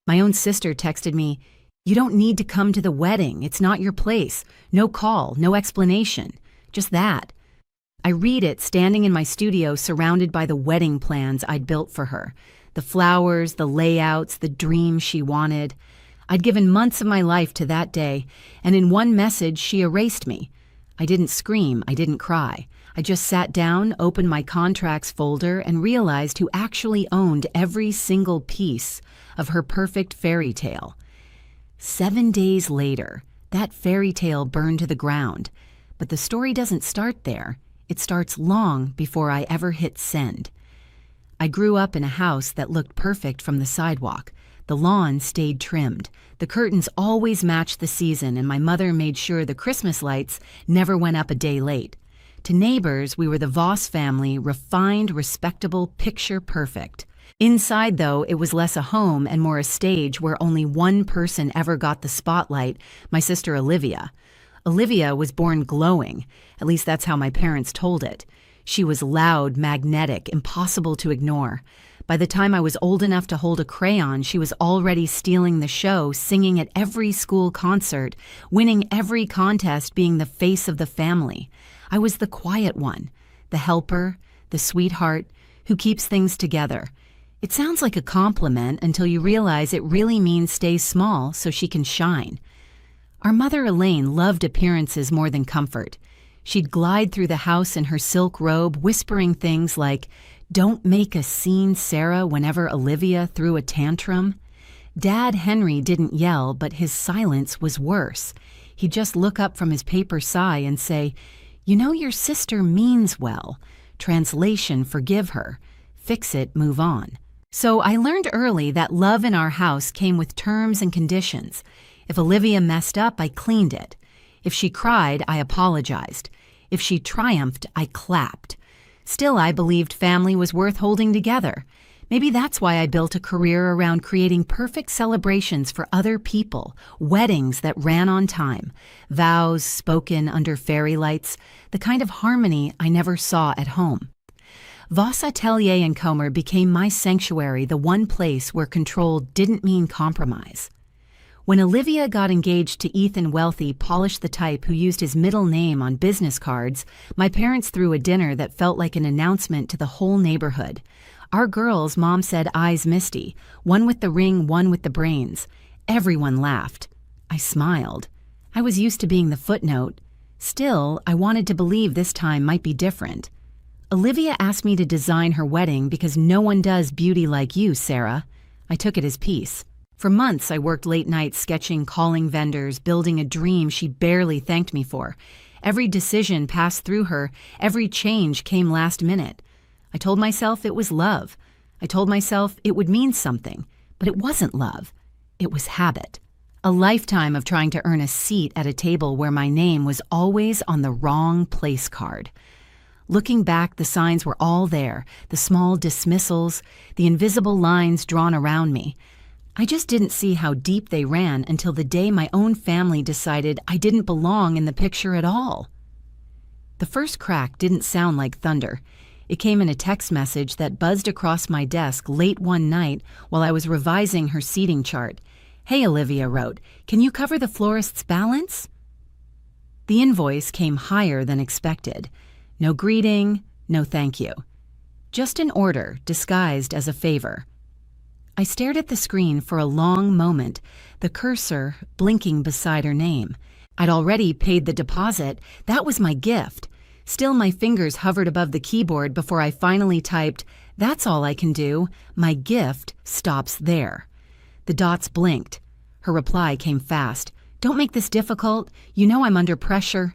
My own sister texted me, "You don't need to come to the wedding. It's not your place. No call, no explanation. Just that." I read it standing in my studio surrounded by the wedding plans I'd built for her. The flowers, the layouts, the dream she wanted. I'd given months of my life to that day, and in one message she erased me. I didn't scream, I didn't cry. I just sat down, opened my contracts folder, and realized who actually owned every single piece of her perfect fairy tale. 7 days later, that fairy tale burned to the ground. But the story doesn't start there. It starts long before I ever hit send. I grew up in a house that looked perfect from the sidewalk. The lawn stayed trimmed. The curtains always matched the season, and my mother made sure the Christmas lights never went up a day late. To neighbors, we were the Voss family, refined, respectable, picture perfect. Inside, though, it was less a home and more a stage where only one person ever got the spotlight, my sister Olivia. Olivia was born glowing. At least that's how my parents told it. She was loud, magnetic, impossible to ignore. By the time I was old enough to hold a crayon, she was already stealing the show, singing at every school concert, winning every contest, being the face of the family. I was the quiet one, the helper, the sweetheart, who keeps things together. It sounds like a compliment until you realize it really means stay small so she can shine. Our mother Elaine loved appearances more than comfort. She'd glide through the house in her silk robe, whispering things like, "Don't make a scene, Sarah," whenever Olivia threw a tantrum. Dad Henry didn't yell, but his silence was worse. He'd just look up from his paper sigh and say, "You know your sister means well. Translation, forgive her. Fix it, move on." So I learned early that love in our house came with terms and conditions. If Olivia messed up, I cleaned it. If she cried, I apologized. If she triumphed, I clapped. Still, I believed family was worth holding together. Maybe that's why I built a career around creating perfect celebrations for other people, weddings that ran on time, vows spoken under fairy lights, the kind of harmony I never saw at home. Voss Atelier and Comer became my sanctuary, the one place where control didn't mean compromise. When Olivia got engaged to Ethan Wealthy, polished the type who used his middle name on business cards, my parents threw a dinner that felt like an announcement to the whole neighborhood. Our girls, Mom said, eyes misty, one with the ring, one with the brains. Everyone laughed. I smiled. I was used to being the footnote. Still, I wanted to believe this time might be different. Olivia asked me to design her wedding because no one does beauty like you, Sarah. I took it as peace. For months, I worked late nights sketching, calling vendors, building a dream she barely thanked me for. Every decision passed through her. Every change came last minute. I told myself it was love. I told myself it would mean something. But it wasn't love. It was habit. A lifetime of trying to earn a seat at a table where my name was always on the wrong place card. Looking back, the signs were all there, the small dismissals, the invisible lines drawn around me. I just didn't see how deep they ran until the day my own family decided I didn't belong in the picture at all. The first crack didn't sound like thunder. It came in a text message that buzzed across my desk late one night while I was revising her seating chart. "Hey," Olivia wrote, "can you cover the florist's balance?" The invoice came higher than expected. No greeting, no thank you. Just an order disguised as a favor. I stared at the screen for a long moment, the cursor blinking beside her name. I'd already paid the deposit. That was my gift. Still, my fingers hovered above the keyboard before I finally typed, "That's all I can do. My gift stops there." The dots blinked. Her reply came fast. "Don't make this difficult. You know I'm under pressure."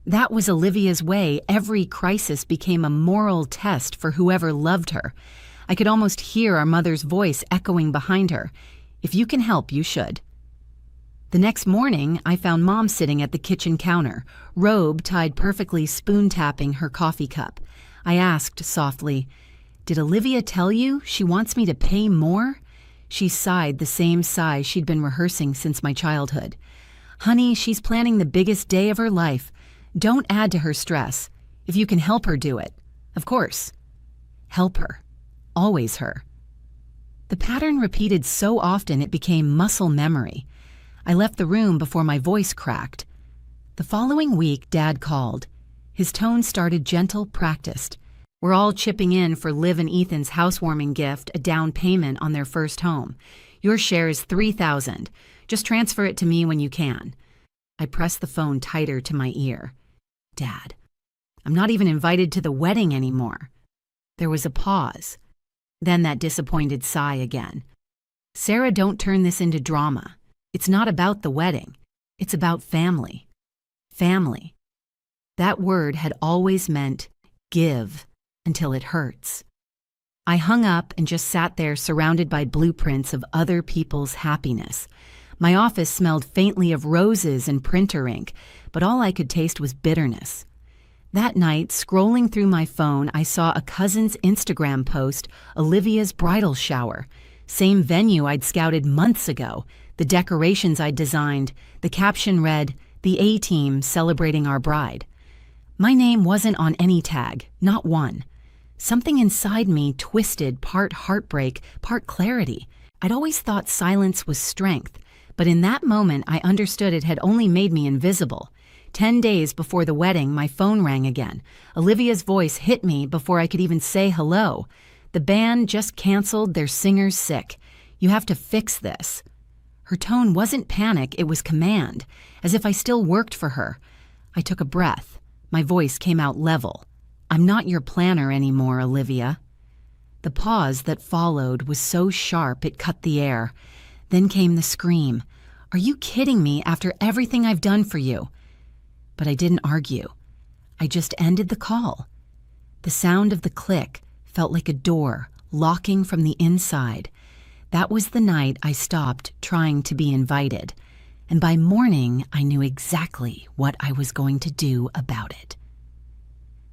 That was Olivia's way. Every crisis became a moral test for whoever loved her. I could almost hear our mother's voice echoing behind her. "If you can help, you should." The next morning, I found Mom sitting at the kitchen counter, robe tied perfectly, spoon-tapping her coffee cup. I asked softly, "Did Olivia tell you she wants me to pay more?" She sighed the same sigh she'd been rehearsing since my childhood. "Honey, she's planning the biggest day of her life. Don't add to her stress. If you can help her, do it. Of course. Help her. Always her." The pattern repeated so often it became muscle memory. I left the room before my voice cracked. The following week, Dad called. His tone started gentle, practiced. We're all chipping in for Liv and Ethan's housewarming gift, a down payment on their first home. Your share is $3,000. Just transfer it to me when you can. I pressed the phone tighter to my ear. Dad, I'm not even invited to the wedding anymore. There was a pause. Then that disappointed sigh again. Sarah, don't turn this into drama. It's not about the wedding. It's about family. Family. That word had always meant give until it hurts. I hung up and just sat there surrounded by blueprints of other people's happiness. My office smelled faintly of roses and printer ink, but all I could taste was bitterness. That night, scrolling through my phone, I saw a cousin's Instagram post, Olivia's bridal shower. Same venue I'd scouted months ago, the decorations I'd designed. The caption read, "The A-Team celebrating our bride." My name wasn't on any tag, not one. Something inside me twisted, part heartbreak, part clarity. I'd always thought silence was strength, but in that moment I understood it had only made me invisible. 10 days before the wedding, my phone rang again. Olivia's voice hit me before I could even say hello. The band just canceled, their singer's sick. You have to fix this. Her tone wasn't panic, it was command, as if I still worked for her. I took a breath. My voice came out level. I'm not your planner anymore, Olivia. The pause that followed was so sharp it cut the air. Then came the scream. Are you kidding me after everything I've done for you? But I didn't argue. I just ended the call. The sound of the click felt like a door locking from the inside. That was the night I stopped trying to be invited. And by morning, I knew exactly what I was going to do about it.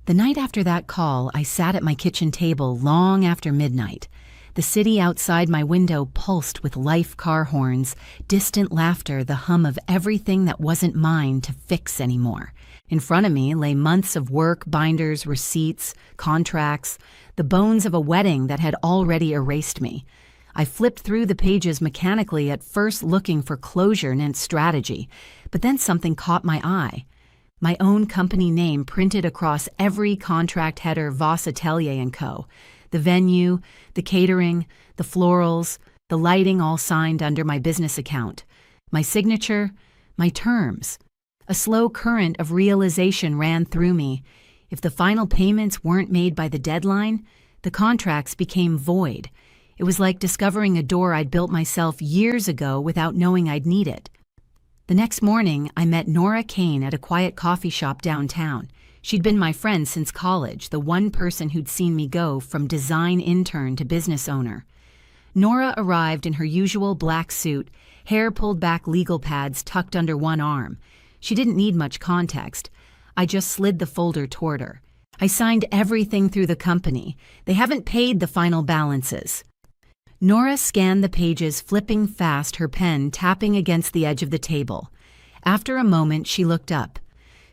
The night after that call, I sat at my kitchen table long after midnight. The city outside my window pulsed with life car horns, distant laughter, the hum of everything that wasn't mine to fix anymore. In front of me lay months of work, binders, receipts, contracts, the bones of a wedding that had already erased me. I flipped through the pages mechanically, at first looking for closure and strategy, but then something caught my eye. My own company name printed across every contract header, Voss Atelier & Co. The venue, the catering, the florals, the lighting, all signed under my business account. My signature, my terms. A slow current of realization ran through me. If the final payments weren't made by the deadline, the contracts became void. It was like discovering a door I'd built myself years ago without knowing I'd need it. The next morning, I met Nora Kane at a quiet coffee shop downtown. She'd been my friend since college, the one person who'd seen me go from design intern to business owner. Nora arrived in her usual black suit, hair pulled back, legal pads tucked under one arm. She didn't need much context. I just slid the folder toward her. I signed everything through the company. They haven't paid the final balances. Nora scanned the pages, flipping fast, her pen tapping against the edge of the table. After a moment, she looked up.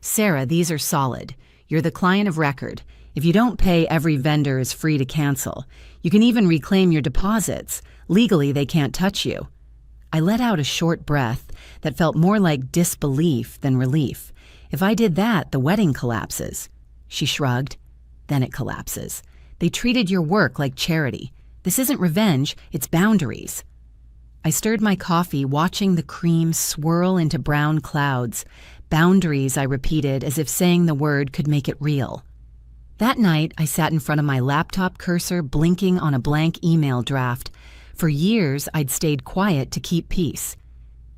Sarah, these are solid. You're the client of record. If you don't pay, every vendor is free to cancel. You can even reclaim your deposits. Legally, they can't touch you. I let out a short breath that felt more like disbelief than relief. If I did that, the wedding collapses. She shrugged. Then it collapses. They treated your work like charity. This isn't revenge, it's boundaries. I stirred my coffee, watching the cream swirl into brown clouds. Boundaries, I repeated, as if saying the word could make it real. That night, I sat in front of my laptop cursor, blinking on a blank email draft. For years, I'd stayed quiet to keep peace.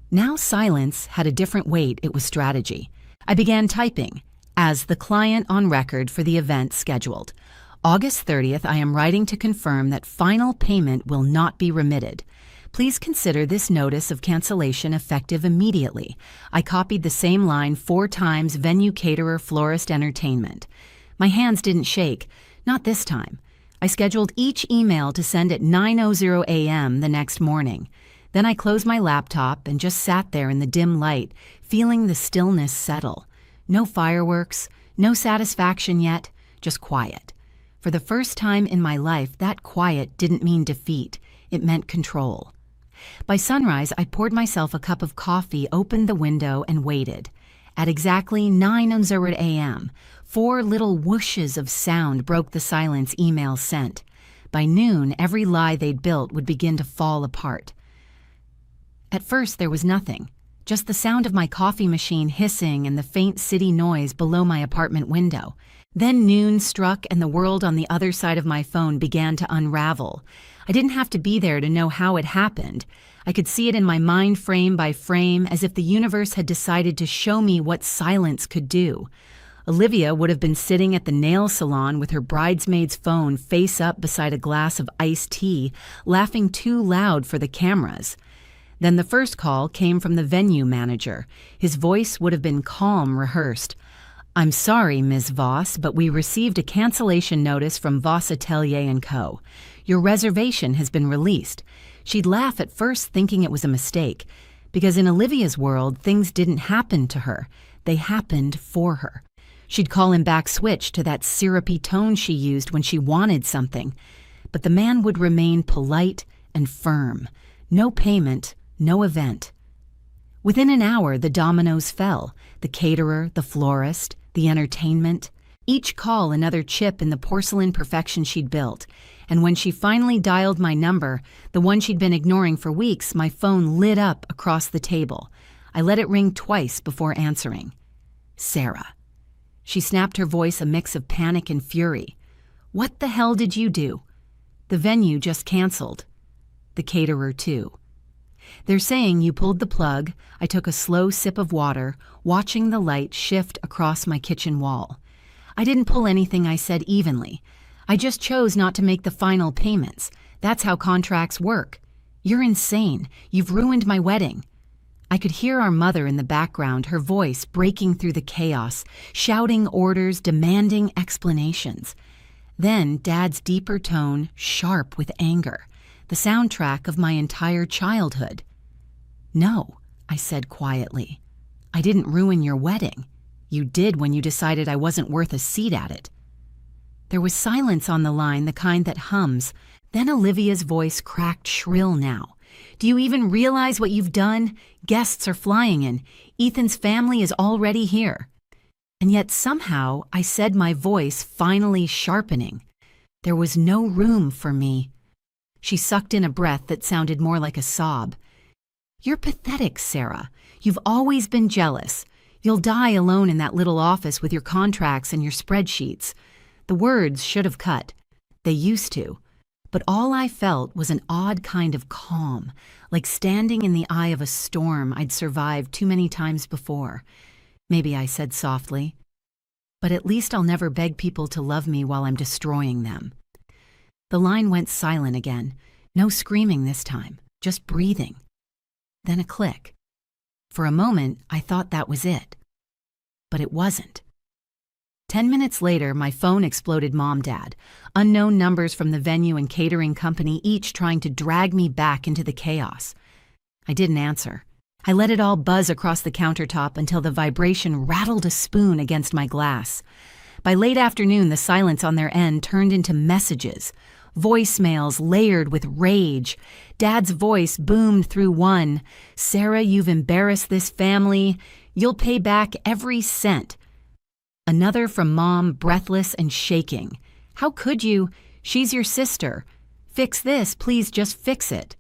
Now silence had a different weight, it was strategy. I began typing, as the client on record for the event scheduled. August 30th, I am writing to confirm that final payment will not be remitted. Please consider this notice of cancellation effective immediately. I copied the same line 4 times, venue caterer, florist, entertainment. My hands didn't shake, not this time. I scheduled each email to send at 9:00 a.m. the next morning. Then I closed my laptop and just sat there in the dim light, feeling the stillness settle. No fireworks, no satisfaction yet, just quiet. For the first time in my life, that quiet didn't mean defeat. It meant control. By sunrise, I poured myself a cup of coffee, opened the window, and waited. At exactly 9:00 a.m., 4 little whooshes of sound broke the silence email sent. By noon, every lie they'd built would begin to fall apart. At first, there was nothing, just the sound of my coffee machine hissing and the faint city noise below my apartment window. Then noon struck and the world on the other side of my phone began to unravel. I didn't have to be there to know how it happened. I could see it in my mind frame by frame, as if the universe had decided to show me what silence could do. Olivia would have been sitting at the nail salon with her bridesmaid's phone face up beside a glass of iced tea, laughing too loud for the cameras. Then the first call came from the venue manager. His voice would have been calm, rehearsed. "I'm sorry, Ms. Voss, but we received a cancellation notice from Voss Atelier & Co. Your reservation has been released." She'd laugh at first, thinking it was a mistake, because in Olivia's world, things didn't happen to her. They happened for her. She'd call him back, switch to that syrupy tone she used when she wanted something. But the man would remain polite and firm. No payment, no event. Within an hour, the dominoes fell. The caterer, the florist, the entertainment. Each call another chip in the porcelain perfection she'd built. And when she finally dialed my number, the one she'd been ignoring for weeks, my phone lit up across the table. I let it ring twice before answering. Sarah. She snapped, her voice a mix of panic and fury. "What the hell did you do?" "The venue just canceled." "The caterer too." "They're saying you pulled the plug." I took a slow sip of water, watching the light shift across my kitchen wall. "I didn't pull anything," I said evenly. "I just chose not to make the final payments. That's how contracts work." "You're insane. You've ruined my wedding." I could hear our mother in the background, her voice breaking through the chaos, shouting orders, demanding explanations. Then Dad's deeper tone, sharp with anger, the soundtrack of my entire childhood. "No," I said quietly. "I didn't ruin your wedding. You did when you decided I wasn't worth a seat at it." There was silence on the line, the kind that hums. Then Olivia's voice cracked shrill now. "Do you even realize what you've done? Guests are flying in. Ethan's family is already here." And yet somehow, I said, my voice finally sharpening, there was no room for me. She sucked in a breath that sounded more like a sob. "You're pathetic, Sarah. You've always been jealous. You'll die alone in that little office with your contracts and your spreadsheets." The words should have cut. They used to. But all I felt was an odd kind of calm, like standing in the eye of a storm I'd survived too many times before. Maybe I said softly, "But at least I'll never beg people to love me while I'm destroying them." The line went silent again. No screaming this time, just breathing. Then a click. For a moment, I thought that was it. But it wasn't. 10 minutes later, my phone exploded. Mom, Dad. Unknown numbers from the venue and catering company, each trying to drag me back into the chaos. I didn't answer. I let it all buzz across the countertop until the vibration rattled a spoon against my glass. By late afternoon, the silence on their end turned into messages, voicemails layered with rage. Dad's voice boomed through one. "Sarah, you've embarrassed this family. You'll pay back every cent." Another from Mom, breathless and shaking. "How could you? She's your sister. Fix this, please, just fix it."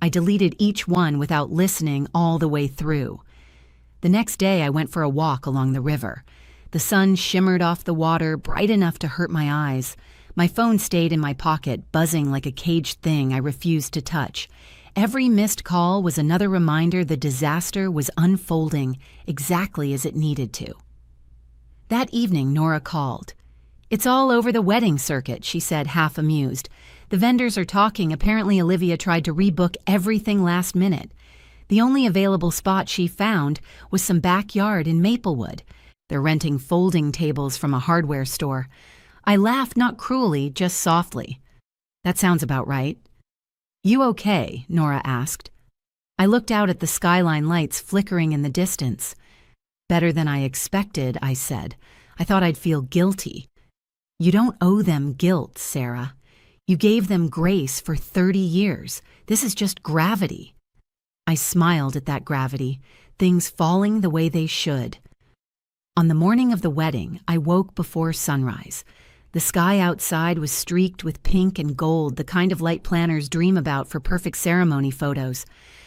I deleted each one without listening all the way through. The next day, I went for a walk along the river. The sun shimmered off the water, bright enough to hurt my eyes. My phone stayed in my pocket, buzzing like a caged thing I refused to touch. Every missed call was another reminder the disaster was unfolding exactly as it needed to. That evening, Nora called. "It's all over the wedding circuit," she said, half amused. "The vendors are talking. Apparently Olivia tried to rebook everything last minute. The only available spot she found was some backyard in Maplewood. They're renting folding tables from a hardware store." I laughed, not cruelly, just softly. "That sounds about right." "You okay?" Nora asked. I looked out at the skyline lights flickering in the distance. "Better than I expected," I said. "I thought I'd feel guilty." "You don't owe them guilt, Sarah. You gave them grace for 30 years. This is just gravity. I smiled at that gravity, things falling the way they should. On the morning of the wedding, I woke before sunrise. The sky outside was streaked with pink and gold, the kind of light planners dream about for perfect ceremony photos.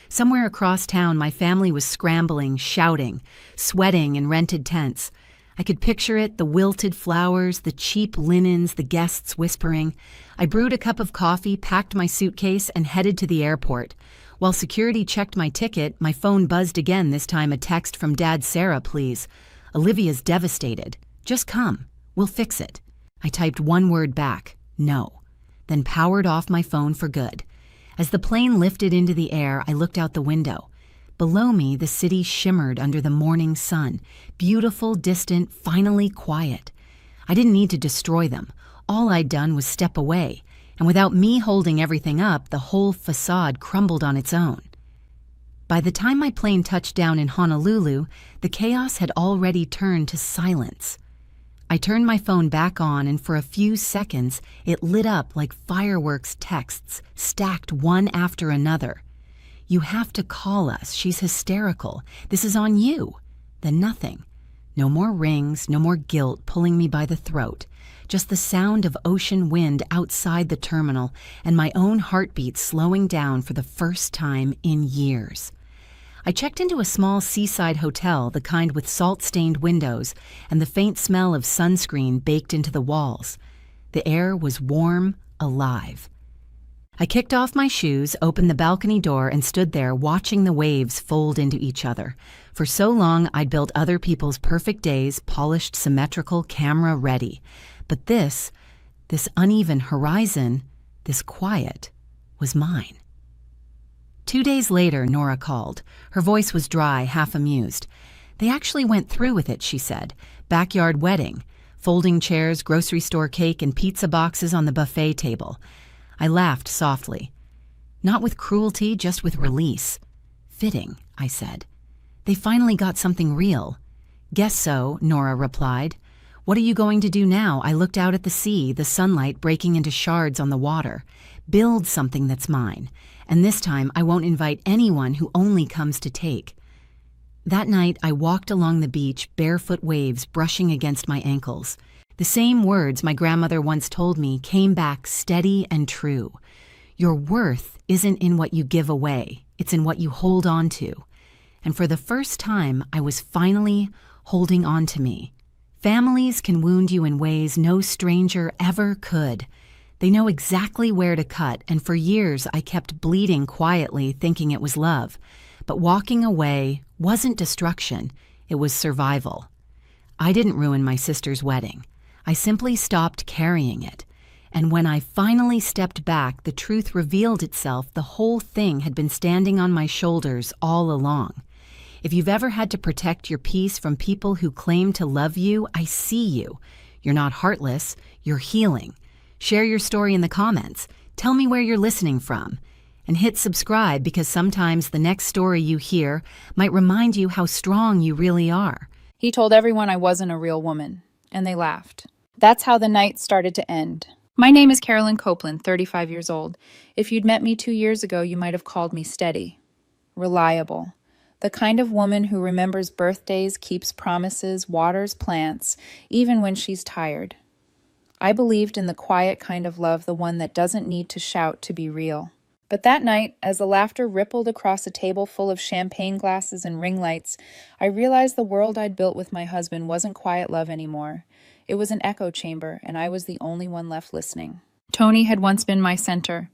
Somewhere across town, my family was scrambling, shouting, sweating in rented tents. I could picture it, the wilted flowers, the cheap linens, the guests whispering. I brewed a cup of coffee, packed my suitcase, and headed to the airport. While security checked my ticket, my phone buzzed again, this time a text from Dad. "Sarah, please. Olivia's devastated. Just come. We'll fix it." I typed one word back, "No," then powered off my phone for good. As the plane lifted into the air, I looked out the window. Below me, the city shimmered under the morning sun, beautiful, distant, finally quiet. I didn't need to destroy them. All I'd done was step away, and without me holding everything up, the whole facade crumbled on its own. By the time my plane touched down in Honolulu, the chaos had already turned to silence. I turned my phone back on, and for a few seconds, it lit up like fireworks texts, stacked one after another. "You have to call us. She's hysterical. This is on you." Then nothing. No more rings, no more guilt pulling me by the throat. Just the sound of ocean wind outside the terminal and my own heartbeat slowing down for the first time in years. I checked into a small seaside hotel, the kind with salt-stained windows and the faint smell of sunscreen baked into the walls. The air was warm, alive. I kicked off my shoes, opened the balcony door, and stood there watching the waves fold into each other. For so long, I'd built other people's perfect days, polished, symmetrical, camera-ready. But this uneven horizon, this quiet, was mine. 2 days later, Nora called. Her voice was dry, half amused. "They actually went through with it," she said. "Backyard wedding. Folding chairs, grocery store cake, and pizza boxes on the buffet table." I laughed softly. "Not with cruelty, just with release." "Fitting," I said. "They finally got something real." "Guess so," Nora replied. "What are you going to do now?" I looked out at the sea, the sunlight breaking into shards on the water. "Build something that's mine. And this time I won't invite anyone who only comes to take." That night I walked along the beach, barefoot waves brushing against my ankles. The same words my grandmother once told me came back steady and true. Your worth isn't in what you give away, it's in what you hold on to. And for the first time, I was finally holding on to me. Families can wound you in ways no stranger ever could. They know exactly where to cut, and for years I kept bleeding quietly, thinking it was love. But walking away wasn't destruction, it was survival. I didn't ruin my sister's wedding. I simply stopped carrying it. And when I finally stepped back, the truth revealed itself. The whole thing had been standing on my shoulders all along. If you've ever had to protect your peace from people who claim to love you, I see you. You're not heartless, you're healing. Share your story in the comments. Tell me where you're listening from. And hit subscribe, because sometimes the next story you hear might remind you how strong you really are. He told everyone I wasn't a real woman, and they laughed. That's how the night started to end. My name is Carolyn Copeland, 35 years old. If you'd met me 2 years ago, you might have called me steady, reliable, the kind of woman who remembers birthdays, keeps promises, waters plants, even when she's tired. I believed in the quiet kind of love, the one that doesn't need to shout to be real. But that night, as the laughter rippled across a table full of champagne glasses and ring lights, I realized the world I'd built with my husband wasn't quiet love anymore. It was an echo chamber, and I was the only one left listening. Tony had once been my center.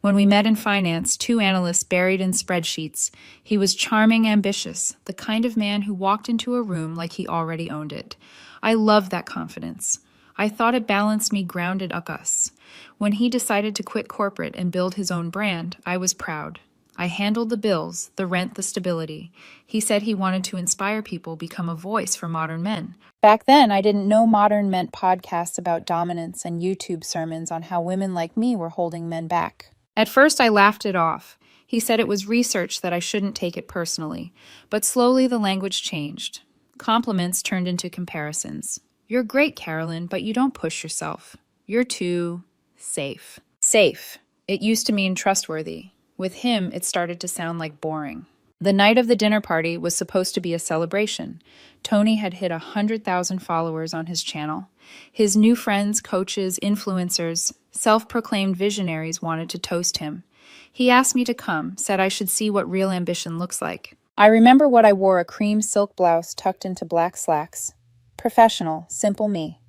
When we met in finance, 2 analysts buried in spreadsheets, he was charming, ambitious, the kind of man who walked into a room like he already owned it. I loved that confidence. I thought it balanced me, grounded us. When he decided to quit corporate and build his own brand, I was proud. I handled the bills, the rent, the stability. He said he wanted to inspire people, become a voice for modern men. Back then, I didn't know modern meant podcasts about dominance and YouTube sermons on how women like me were holding men back. At first, I laughed it off. He said it was research, that I shouldn't take it personally. But slowly, the language changed. Compliments turned into comparisons. "You're great, Carolyn, but you don't push yourself. You're too safe." Safe. It used to mean trustworthy. With him, it started to sound like boring. The night of the dinner party was supposed to be a celebration. Tony had hit 100,000 followers on his channel. His new friends, coaches, influencers, self-proclaimed visionaries wanted to toast him. He asked me to come, said I should see what real ambition looks like. I remember what I wore, a cream silk blouse tucked into black slacks. Professional, simple me.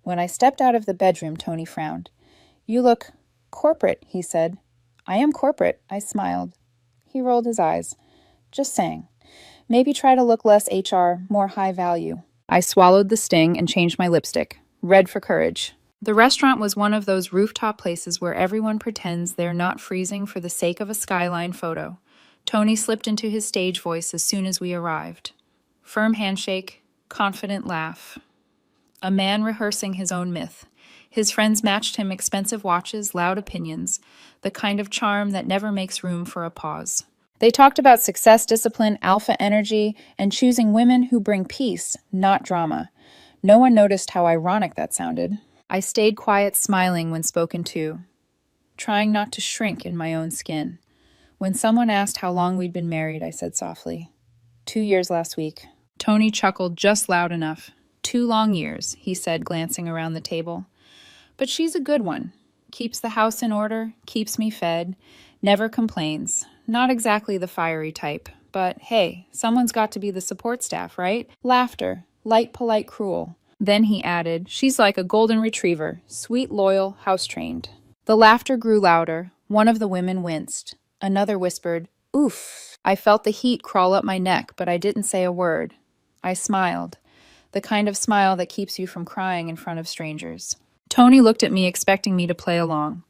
When I stepped out of the bedroom, Tony frowned. "You look corporate," he said. "I am corporate," I smiled. He rolled his eyes. "Just saying. Maybe try to look less HR, more high value." I swallowed the sting and changed my lipstick. Red for courage. The restaurant was one of those rooftop places where everyone pretends they're not freezing for the sake of a skyline photo. Tony slipped into his stage voice as soon as we arrived. Firm handshake, confident laugh. A man rehearsing his own myth. His friends matched him expensive watches, loud opinions, the kind of charm that never makes room for a pause. They talked about success, discipline, alpha energy, and choosing women who bring peace, not drama. No one noticed how ironic that sounded. I stayed quiet, smiling when spoken to, trying not to shrink in my own skin. When someone asked how long we'd been married, I said softly, 2 years last week. Tony chuckled just loud enough. 2 long years, he said, glancing around the table. But she's a good one. Keeps the house in order, keeps me fed, never complains. Not exactly the fiery type, but hey, someone's got to be the support staff, right? Laughter, light, polite, cruel. Then he added, she's like a golden retriever, sweet, loyal, house-trained. The laughter grew louder. One of the women winced. Another whispered, oof. I felt the heat crawl up my neck, but I didn't say a word. I smiled. The kind of smile that keeps you from crying in front of strangers. Tony looked at me, expecting me to play along.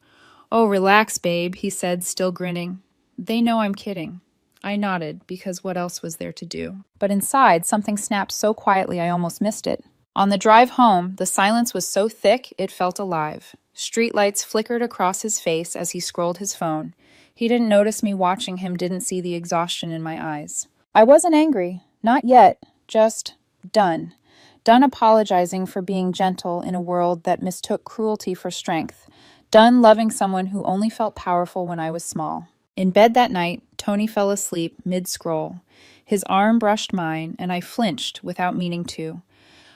"Oh, relax, babe," he said, still grinning. "They know I'm kidding." I nodded, because what else was there to do? But inside, something snapped so quietly I almost missed it. On the drive home, the silence was so thick it felt alive. Streetlights flickered across his face as he scrolled his phone. He didn't notice me watching him, didn't see the exhaustion in my eyes. I wasn't angry. Not yet. Just done. Done apologizing for being gentle in a world that mistook cruelty for strength. Done loving someone who only felt powerful when I was small. In bed that night, Tony fell asleep mid-scroll. His arm brushed mine, and I flinched without meaning to.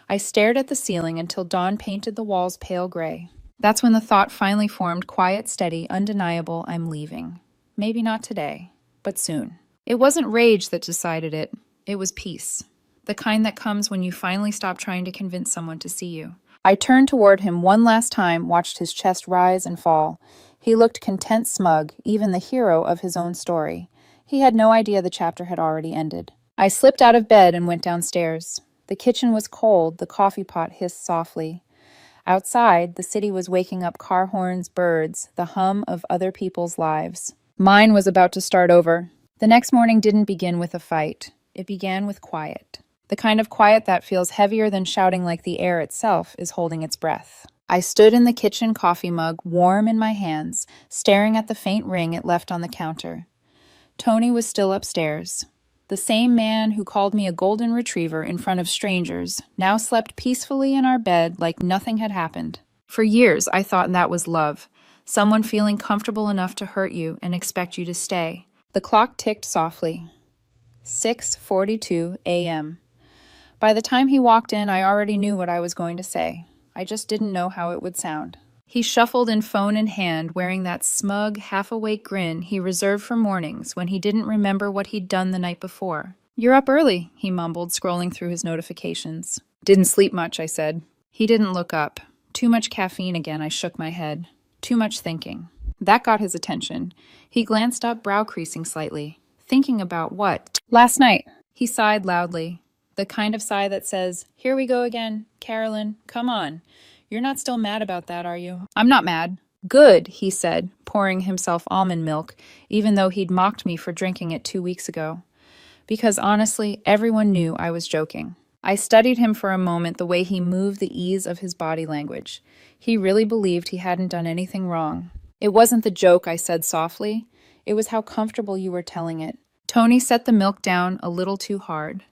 I stared at the ceiling until dawn painted the walls pale gray. That's when the thought finally formed, quiet, steady, undeniable, I'm leaving. Maybe not today, but soon. It wasn't rage that decided it. It was peace. The kind that comes when you finally stop trying to convince someone to see you. I turned toward him one last time, watched his chest rise and fall. He looked content, smug, even the hero of his own story. He had no idea the chapter had already ended. I slipped out of bed and went downstairs. The kitchen was cold, the coffee pot hissed softly. Outside, the city was waking up, car horns, birds, the hum of other people's lives. Mine was about to start over. The next morning didn't begin with a fight. It began with quiet. The kind of quiet that feels heavier than shouting, like the air itself is holding its breath. I stood in the kitchen, coffee mug warm in my hands, staring at the faint ring it left on the counter. Tony was still upstairs. The same man who called me a golden retriever in front of strangers now slept peacefully in our bed like nothing had happened. For years, I thought that was love. Someone feeling comfortable enough to hurt you and expect you to stay. The clock ticked softly. 6:42 a.m. By the time he walked in, I already knew what I was going to say. I just didn't know how it would sound. He shuffled in, phone in hand, wearing that smug, half-awake grin he reserved for mornings when he didn't remember what he'd done the night before. "You're up early," he mumbled, scrolling through his notifications. "Didn't sleep much," I said. He didn't look up. Too much caffeine again, I shook my head. Too much thinking. That got his attention. He glanced up, brow creasing slightly. Thinking about what? "Last night." He sighed loudly. The kind of sigh that says, "Here we go again. Carolyn, come on. You're not still mad about that, are you?" "I'm not mad." "Good," he said, pouring himself almond milk, even though he'd mocked me for drinking it 2 weeks ago. Because honestly, everyone knew I was joking. I studied him for a moment, the way he moved, the ease of his body language. He really believed he hadn't done anything wrong. "It wasn't the joke," I said softly. "It was how comfortable you were telling it." Tony set the milk down a little too hard.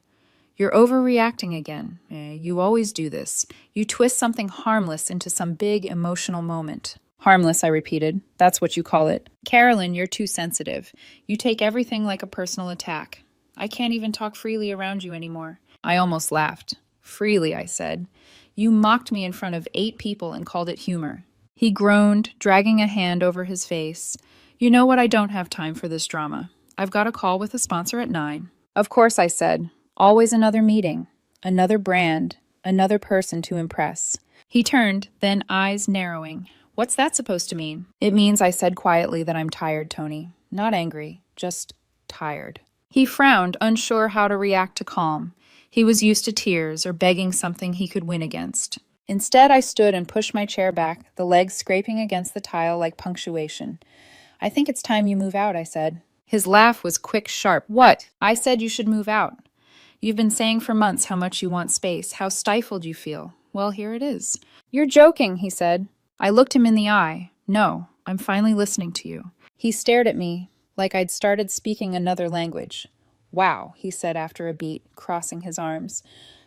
"You're overreacting again. You always do this. You twist something harmless into some big emotional moment." Harmless, I repeated. That's what you call it. Carolyn, you're too sensitive. You take everything like a personal attack. I can't even talk freely around you anymore. I almost laughed. Freely, I said. You mocked me in front of 8 people and called it humor. He groaned, dragging a hand over his face. You know what? I don't have time for this drama. I've got a call with a sponsor at 9. Of course, I said. Always another meeting, another brand, another person to impress. He turned, then eyes narrowing. What's that supposed to mean? It means, I said quietly, that I'm tired, Tony. Not angry, just tired. He frowned, unsure how to react to calm. He was used to tears or begging something he could win against. Instead, I stood and pushed my chair back, the legs scraping against the tile like punctuation. I think it's time you move out, I said. His laugh was quick, sharp. What? I said you should move out. You've been saying for months how much you want space, how stifled you feel. Well, here it is. You're joking, he said. I looked him in the eye. No, I'm finally listening to you. He stared at me like I'd started speaking another language. Wow, he said after a beat, crossing his arms.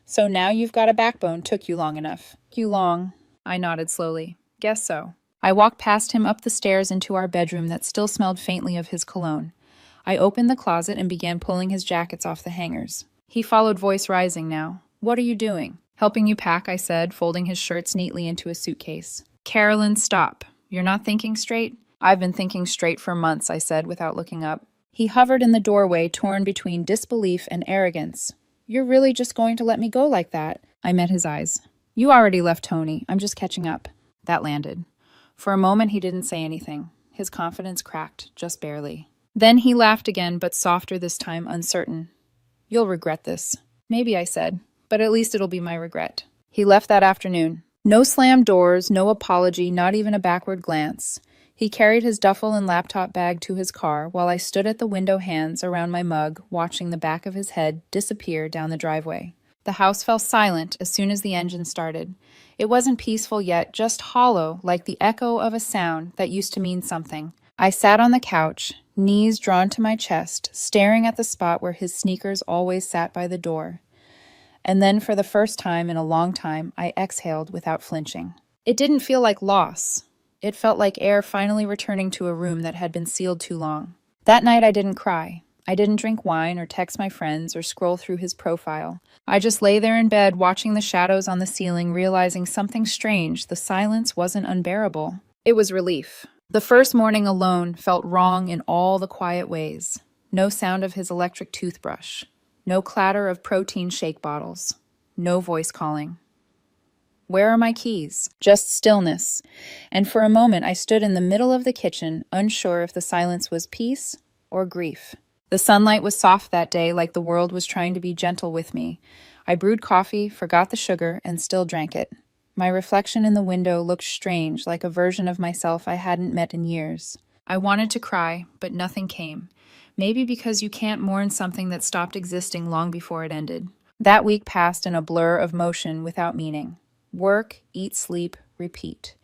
So now you've got a backbone. Took you long enough. You long. I nodded slowly. Guess so. I walked past him up the stairs into our bedroom that still smelled faintly of his cologne. I opened the closet and began pulling his jackets off the hangers. He followed, voice rising now. What are you doing? Helping you pack, I said, folding his shirts neatly into a suitcase. Carolyn, stop. You're not thinking straight? I've been thinking straight for months, I said without looking up. He hovered in the doorway, torn between disbelief and arrogance. You're really just going to let me go like that? I met his eyes. You already left Tony. I'm just catching up. That landed. For a moment, he didn't say anything. His confidence cracked, just barely. Then he laughed again, but softer this time, uncertain. You'll regret this. Maybe, I said, but at least it'll be my regret. He left that afternoon. No slammed doors, no apology, not even a backward glance. He carried his duffel and laptop bag to his car while I stood at the window, hands around my mug, watching the back of his head disappear down the driveway. The house fell silent as soon as the engine started. It wasn't peaceful yet, just hollow, like the echo of a sound that used to mean something. I sat on the couch, knees drawn to my chest, staring at the spot where his sneakers always sat by the door. And then, for the first time in a long time, I exhaled without flinching. It didn't feel like loss. It felt like air finally returning to a room that had been sealed too long. That night I didn't cry. I didn't drink wine or text my friends or scroll through his profile. I just lay there in bed watching the shadows on the ceiling, realizing something strange. The silence wasn't unbearable. It was relief. The first morning alone felt wrong in all the quiet ways. No sound of his electric toothbrush. No clatter of protein shake bottles. No voice calling. Where are my keys? Just stillness. And for a moment I stood in the middle of the kitchen, unsure if the silence was peace or grief. The sunlight was soft that day, like the world was trying to be gentle with me. I brewed coffee, forgot the sugar, and still drank it. My reflection in the window looked strange, like a version of myself I hadn't met in years. I wanted to cry, but nothing came. Maybe because you can't mourn something that stopped existing long before it ended. That week passed in a blur of motion without meaning. Work, eat, sleep, repeat.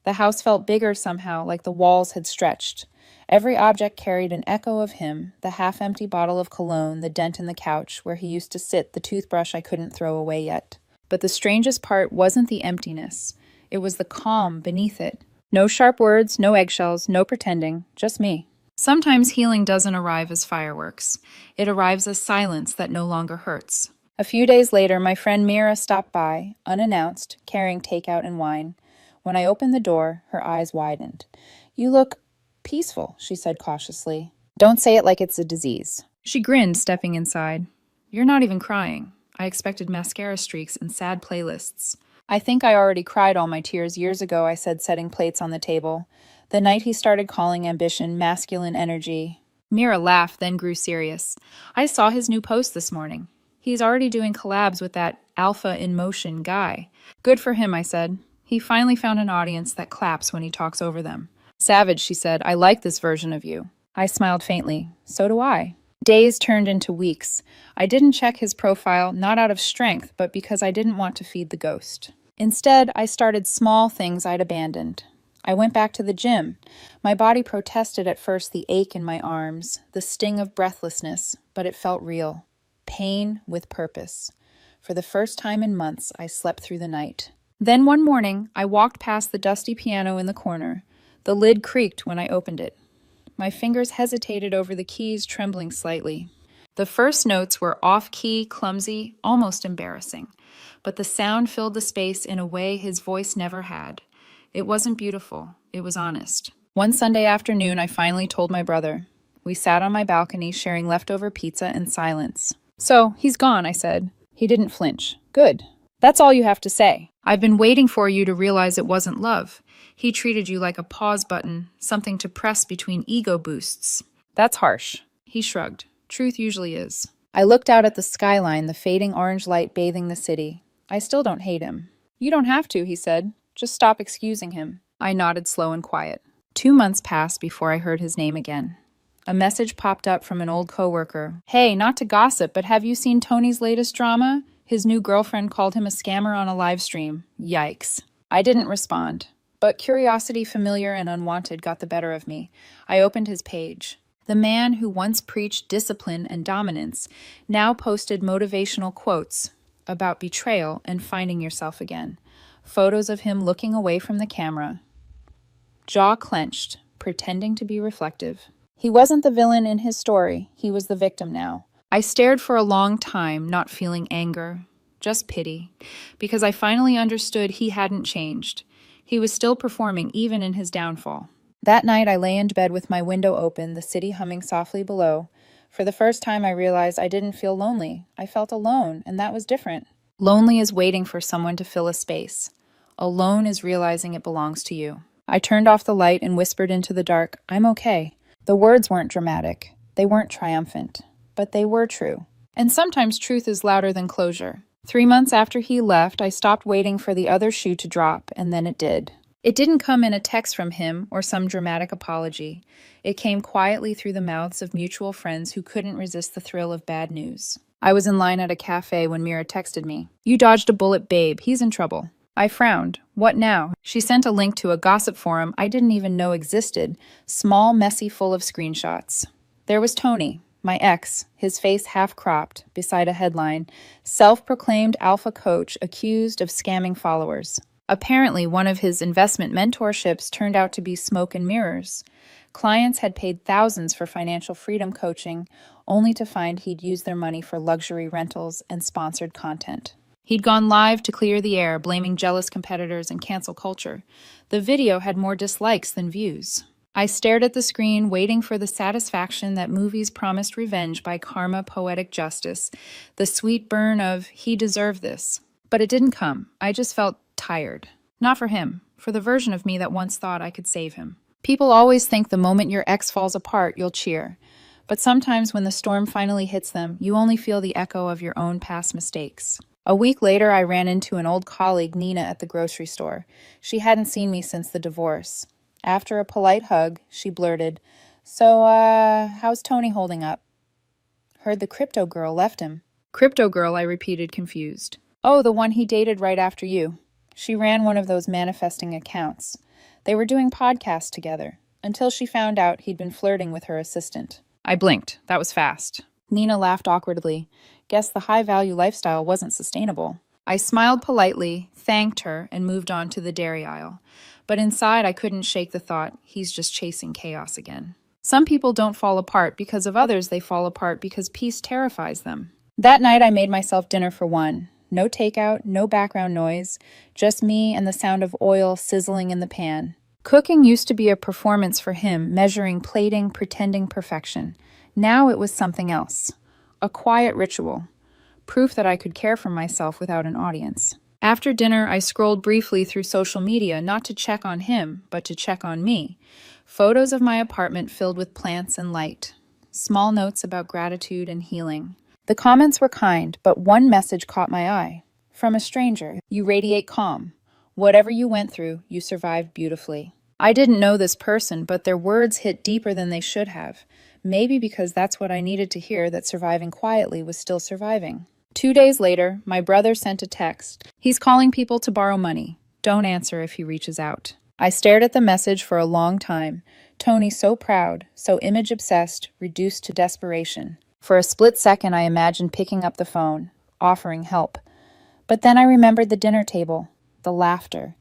The house felt bigger somehow, like the walls had stretched. Every object carried an echo of him, the half-empty bottle of cologne, the dent in the couch where he used to sit, the toothbrush I couldn't throw away yet. But the strangest part wasn't the emptiness. It was the calm beneath it. No sharp words, no eggshells, no pretending, just me. Sometimes healing doesn't arrive as fireworks. It arrives as silence that no longer hurts. A few days later, my friend Mira stopped by, unannounced, carrying takeout and wine. When I opened the door, her eyes widened. You look peaceful, she said cautiously. Don't say it like it's a disease. She grinned, stepping inside. You're not even crying. I expected mascara streaks and sad playlists. I think I already cried all my tears years ago, I said, setting plates on the table. The night he started calling ambition masculine energy. Mira laughed, then grew serious. I saw his new post this morning. He's already doing collabs with that Alpha in Motion guy. Good for him, I said. He finally found an audience that claps when he talks over them. Savage, she said. I like this version of you. I smiled faintly. So do I. Days turned into weeks. I didn't check his profile, not out of strength, but because I didn't want to feed the ghost. Instead, I started small things I'd abandoned. I went back to the gym. My body protested at first, the ache in my arms, the sting of breathlessness, but it felt real. Pain with purpose. For the first time in months, I slept through the night. Then one morning, I walked past the dusty piano in the corner. The lid creaked when I opened it. My fingers hesitated over the keys, trembling slightly. The first notes were off-key, clumsy, almost embarrassing. But the sound filled the space in a way his voice never had. It wasn't beautiful. It was honest. One Sunday afternoon, I finally told my brother. We sat on my balcony, sharing leftover pizza in silence. "So, he's gone," I said. He didn't flinch. "Good. That's all you have to say. I've been waiting for you to realize it wasn't love. He treated you like a pause button, something to press between ego boosts." "That's harsh." He shrugged. "Truth usually is." I looked out at the skyline, the fading orange light bathing the city. "I still don't hate him." "You don't have to," he said. "Just stop excusing him." I nodded, slow and quiet. 2 months passed before I heard his name again. A message popped up from an old coworker. "Hey, not to gossip, but have you seen Tony's latest drama? His new girlfriend called him a scammer on a live stream. Yikes." I didn't respond, but curiosity, familiar and unwanted, got the better of me. I opened his page. The man who once preached discipline and dominance now posted motivational quotes about betrayal and finding yourself again. Photos of him looking away from the camera, jaw clenched, pretending to be reflective. He wasn't the villain in his story. He was the victim now. I stared for a long time, not feeling anger, just pity, because I finally understood he hadn't changed. He was still performing even in his downfall. That night, I lay in bed with my window open, the city humming softly below. For the first time, I realized I didn't feel lonely. I felt alone, and that was different. Lonely is waiting for someone to fill a space. Alone is realizing it belongs to you. I turned off the light and whispered into the dark, "I'm okay." The words weren't dramatic. They weren't triumphant. But they were true. And sometimes truth is louder than closure. 3 months after he left, I stopped waiting for the other shoe to drop, and then it did. It didn't come in a text from him or some dramatic apology. It came quietly through the mouths of mutual friends who couldn't resist the thrill of bad news. I was in line at a cafe when Mira texted me. "You dodged a bullet, babe. He's in trouble." I frowned. What now? She sent a link to a gossip forum I didn't even know existed, small, messy, full of screenshots. There was Tony, my ex, his face half-cropped, beside a headline, "Self-proclaimed alpha coach accused of scamming followers." Apparently, one of his investment mentorships turned out to be smoke and mirrors. Clients had paid thousands for financial freedom coaching, only to find he'd used their money for luxury rentals and sponsored content. He'd gone live to clear the air, blaming jealous competitors and cancel culture. The video had more dislikes than views. I stared at the screen, waiting for the satisfaction that movies promised revenge by karma poetic justice, the sweet burn of, he deserved this. But it didn't come. I just felt tired. Not for him, for the version of me that once thought I could save him. People always think the moment your ex falls apart, you'll cheer. But sometimes when the storm finally hits them, you only feel the echo of your own past mistakes. A week later, I ran into an old colleague, Nina, at the grocery store. She hadn't seen me since the divorce. After a polite hug, she blurted, "So, how's Tony holding up?" "Heard the crypto girl left him." "Crypto girl," I repeated, confused. "Oh, the one he dated right after you." She ran one of those manifesting accounts. They were doing podcasts together, until she found out he'd been flirting with her assistant. I blinked. That was fast. Nina laughed awkwardly. Guess the high-value lifestyle wasn't sustainable. I smiled politely, thanked her, and moved on to the dairy aisle. But inside, I couldn't shake the thought, he's just chasing chaos again. Some people don't fall apart because of others, they fall apart because peace terrifies them. That night, I made myself dinner for one. No takeout, no background noise, just me and the sound of oil sizzling in the pan. Cooking used to be a performance for him, measuring plating, pretending perfection. Now it was something else. A quiet ritual. Proof that I could care for myself without an audience. After dinner, I scrolled briefly through social media, not to check on him, but to check on me. Photos of my apartment filled with plants and light. Small notes about gratitude and healing. The comments were kind, but one message caught my eye. From a stranger, "You radiate calm. Whatever you went through, you survived beautifully." I didn't know this person, but their words hit deeper than they should have. Maybe because that's what I needed to hear, that surviving quietly was still surviving. 2 days later, my brother sent a text. "He's calling people to borrow money. Don't answer if he reaches out." I stared at the message for a long time. Tony so proud, so image-obsessed, reduced to desperation. For a split second, I imagined picking up the phone, offering help. But then I remembered the dinner table, the laughter,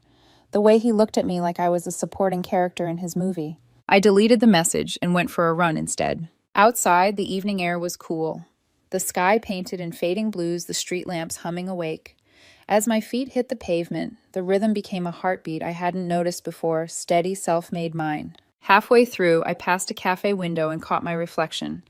the way he looked at me like I was a supporting character in his movie. I deleted the message and went for a run instead. Outside, the evening air was cool. The sky painted in fading blues, the street lamps humming awake. As my feet hit the pavement, the rhythm became a heartbeat I hadn't noticed before, steady, self-made mine. Halfway through, I passed a cafe window and caught my reflection.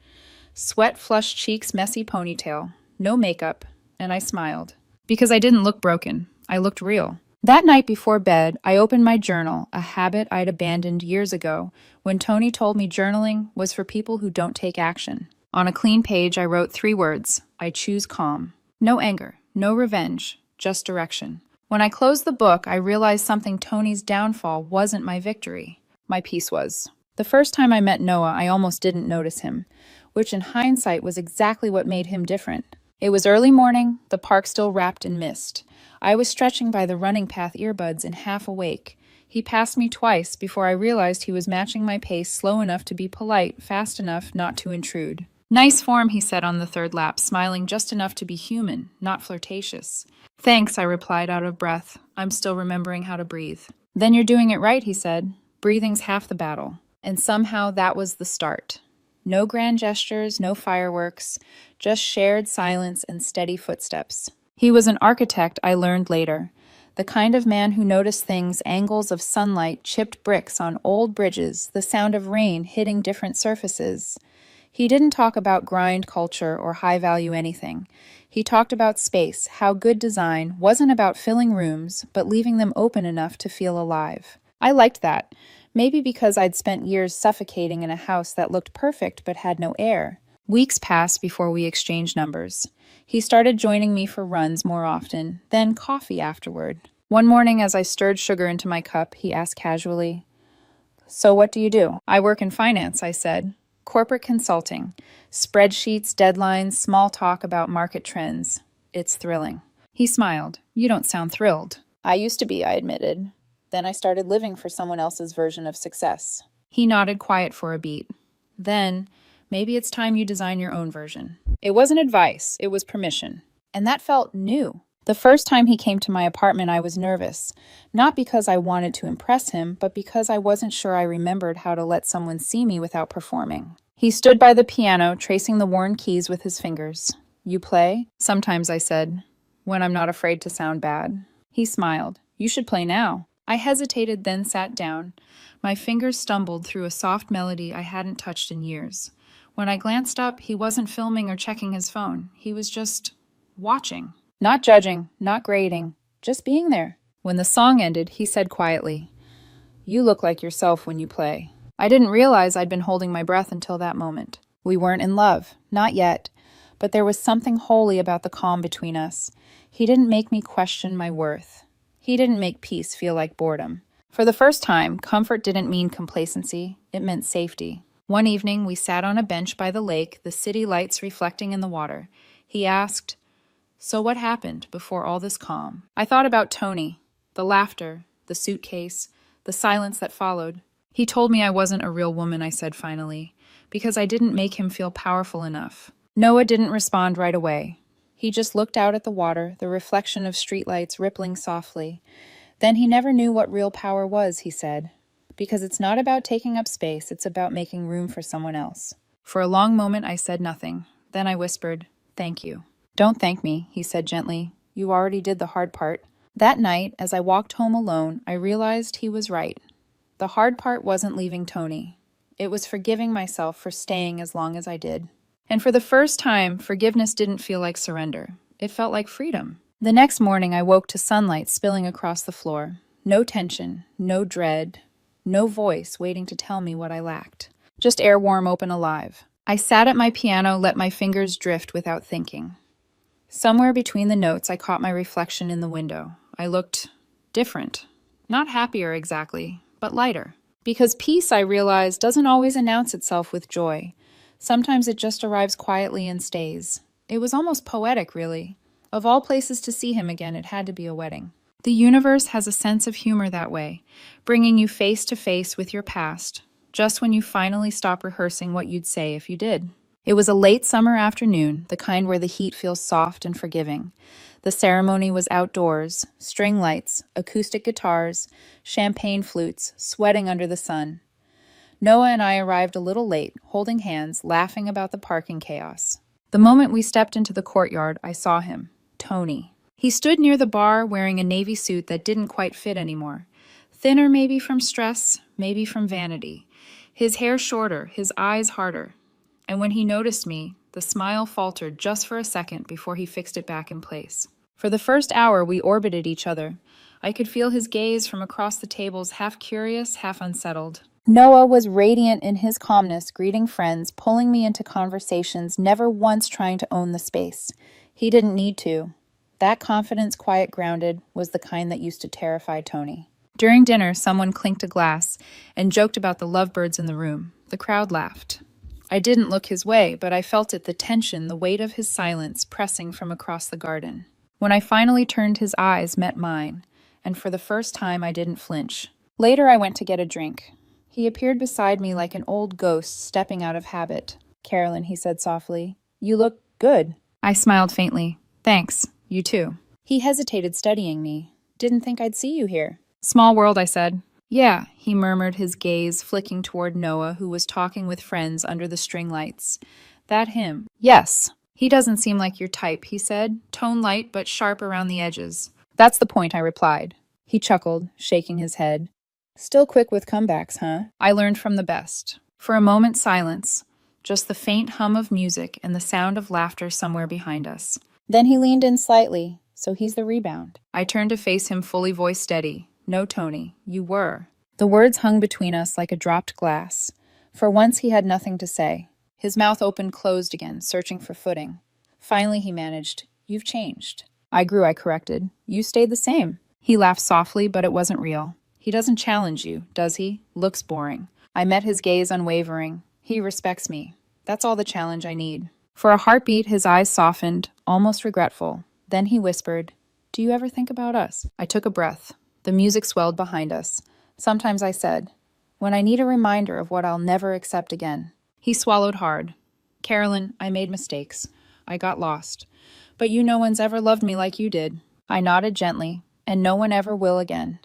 Sweat-flushed cheeks, messy ponytail, no makeup, and I smiled. Because I didn't look broken, I looked real. That night before bed, I opened my journal, a habit I'd abandoned years ago, when Tony told me journaling was for people who don't take action. On a clean page, I wrote 3 words: I choose calm. No anger, no revenge, just direction. When I closed the book, I realized something. Tony's downfall wasn't my victory. My peace was. The first time I met Noah, I almost didn't notice him, which in hindsight was exactly what made him different. It was early morning, the park still wrapped in mist. I was stretching by the running path, earbuds and half awake. He passed me twice before I realized he was matching my pace, slow enough to be polite, fast enough not to intrude. Nice form, he said on the 3rd lap, smiling just enough to be human, not flirtatious. Thanks, I replied out of breath. I'm still remembering how to breathe. Then you're doing it right, he said. Breathing's half the battle. And somehow that was the start. No grand gestures, no fireworks, just shared silence and steady footsteps. He was an architect, I learned later. The kind of man who noticed things, angles of sunlight, chipped bricks on old bridges, the sound of rain hitting different surfaces. He didn't talk about grind culture or high-value anything. He talked about space, how good design wasn't about filling rooms, but leaving them open enough to feel alive. I liked that. Maybe because I'd spent years suffocating in a house that looked perfect but had no air. Weeks passed before we exchanged numbers. He started joining me for runs more often, then coffee afterward. One morning, as I stirred sugar into my cup, he asked casually, "So what do you do?" "I work in finance," I said. "Corporate consulting. Spreadsheets, deadlines, small talk about market trends. It's thrilling." He smiled. "You don't sound thrilled." "I used to be," I admitted. "Then I started living for someone else's version of success." He nodded, quiet for a beat. "Then, maybe it's time you design your own version." It wasn't advice, it was permission. And that felt new. The first time he came to my apartment, I was nervous. Not because I wanted to impress him, but because I wasn't sure I remembered how to let someone see me without performing. He stood by the piano, tracing the worn keys with his fingers. "You play?" "Sometimes," I said, "when I'm not afraid to sound bad." He smiled. "You should play now." I hesitated, then sat down. My fingers stumbled through a soft melody I hadn't touched in years. When I glanced up, he wasn't filming or checking his phone. He was just watching. Not judging, not grading, just being there. When the song ended, he said quietly, "You look like yourself when you play." I didn't realize I'd been holding my breath until that moment. We weren't in love, not yet, but there was something holy about the calm between us. He didn't make me question my worth. He didn't make peace feel like boredom. For the first time, comfort didn't mean complacency, it meant safety. One evening, we sat on a bench by the lake, the city lights reflecting in the water. He asked, "So what happened before all this calm?" I thought about Tony, the laughter, the suitcase, the silence that followed. "He told me I wasn't a real woman," I said finally, "because I didn't make him feel powerful enough." Noah didn't respond right away. He just looked out at the water, the reflection of streetlights rippling softly. Then he never knew what real power was, he said. Because it's not about taking up space, it's about making room for someone else. For a long moment, I said nothing. Then I whispered, "Thank you." "Don't thank me," he said gently. "You already did the hard part." That night, as I walked home alone, I realized he was right. The hard part wasn't leaving Tony. It was forgiving myself for staying as long as I did. And for the first time, forgiveness didn't feel like surrender. It felt like freedom. The next morning, I woke to sunlight spilling across the floor. No tension, no dread, no voice waiting to tell me what I lacked. Just air warm, open, alive. I sat at my piano, let my fingers drift without thinking. Somewhere between the notes, I caught my reflection in the window. I looked different. Not happier exactly, but lighter. Because peace, I realized, doesn't always announce itself with joy. Sometimes it just arrives quietly and stays. It was almost poetic, really. Of all places to see him again, it had to be a wedding. The universe has a sense of humor that way, bringing you face to face with your past, just when you finally stop rehearsing what you'd say if you did. It was a late summer afternoon, the kind where the heat feels soft and forgiving. The ceremony was outdoors, string lights, acoustic guitars, champagne flutes, sweating under the sun. Noah and I arrived a little late, holding hands, laughing about the parking chaos. The moment we stepped into the courtyard, I saw him, Tony. He stood near the bar wearing a navy suit that didn't quite fit anymore. Thinner maybe from stress, maybe from vanity. His hair shorter, his eyes harder. And when he noticed me, the smile faltered just for a second before he fixed it back in place. For the first hour, we orbited each other. I could feel his gaze from across the tables, half curious, half unsettled. Noah was radiant in his calmness, greeting friends, pulling me into conversations, never once trying to own the space. He didn't need to. That confidence, quiet, grounded, was the kind that used to terrify Tony. During dinner, someone clinked a glass and joked about the lovebirds in the room. The crowd laughed. I didn't look his way, but I felt it, the tension, the weight of his silence pressing from across the garden. When I finally turned, his eyes met mine, and for the first time I didn't flinch. Later I went to get a drink. He appeared beside me like an old ghost stepping out of habit. "Carolyn," he said softly, "you look good." I smiled faintly. "Thanks. You too." He hesitated, studying me. "Didn't think I'd see you here." "Small world," I said. "Yeah," he murmured, his gaze flicking toward Noah, who was talking with friends under the string lights. "That him?" "Yes. He doesn't seem like your type," he said, tone light but sharp around the edges. "That's the point," I replied. He chuckled, shaking his head. "Still quick with comebacks, huh?" I learned from the best. For a moment, silence, just the faint hum of music and the sound of laughter somewhere behind us. Then he leaned in slightly. "So he's the rebound." I turned to face him, fully voice steady. "No, Tony, you were." The words hung between us like a dropped glass. For once he had nothing to say. His mouth opened, closed again, searching for footing. Finally he managed, "You've changed." "I grew," I corrected. "You stayed the same." He laughed softly, but it wasn't real. "He doesn't challenge you, does he? Looks boring." I met his gaze, unwavering. "He respects me. That's all the challenge I need." For a heartbeat, his eyes softened, almost regretful. Then he whispered, "Do you ever think about us?" I took a breath. The music swelled behind us. Sometimes, I said, "when I need a reminder of what I'll never accept again." He swallowed hard. "Carolyn, I made mistakes. I got lost. But no one's ever loved me like you did." I nodded gently, "And no one ever will again.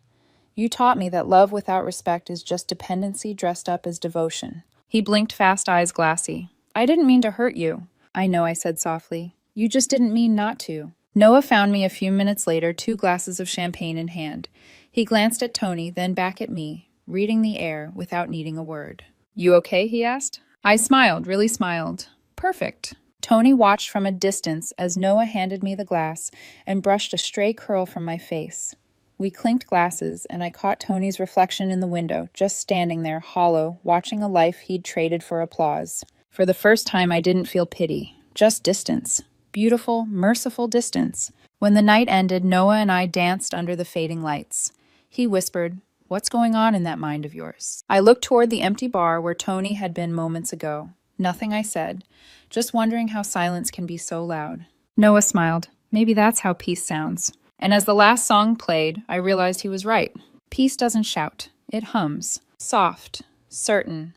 You taught me that love without respect is just dependency dressed up as devotion." He blinked, fast, eyes glassy. "I didn't mean to hurt you." "I know," I said softly. "You just didn't mean not to." Noah found me a few minutes later, 2 glasses of champagne in hand. He glanced at Tony, then back at me, reading the air without needing a word. "You okay?" he asked. I smiled, really smiled. "Perfect." Tony watched from a distance as Noah handed me the glass and brushed a stray curl from my face. We clinked glasses, and I caught Tony's reflection in the window, just standing there, hollow, watching a life he'd traded for applause. For the first time, I didn't feel pity, just distance. Beautiful, merciful distance. When the night ended, Noah and I danced under the fading lights. He whispered, "What's going on in that mind of yours?" I looked toward the empty bar where Tony had been moments ago. Nothing, I said, just wondering how silence can be so loud. Noah smiled. "Maybe that's how peace sounds." And as the last song played, I realized he was right. Peace doesn't shout. It hums. Soft, certain,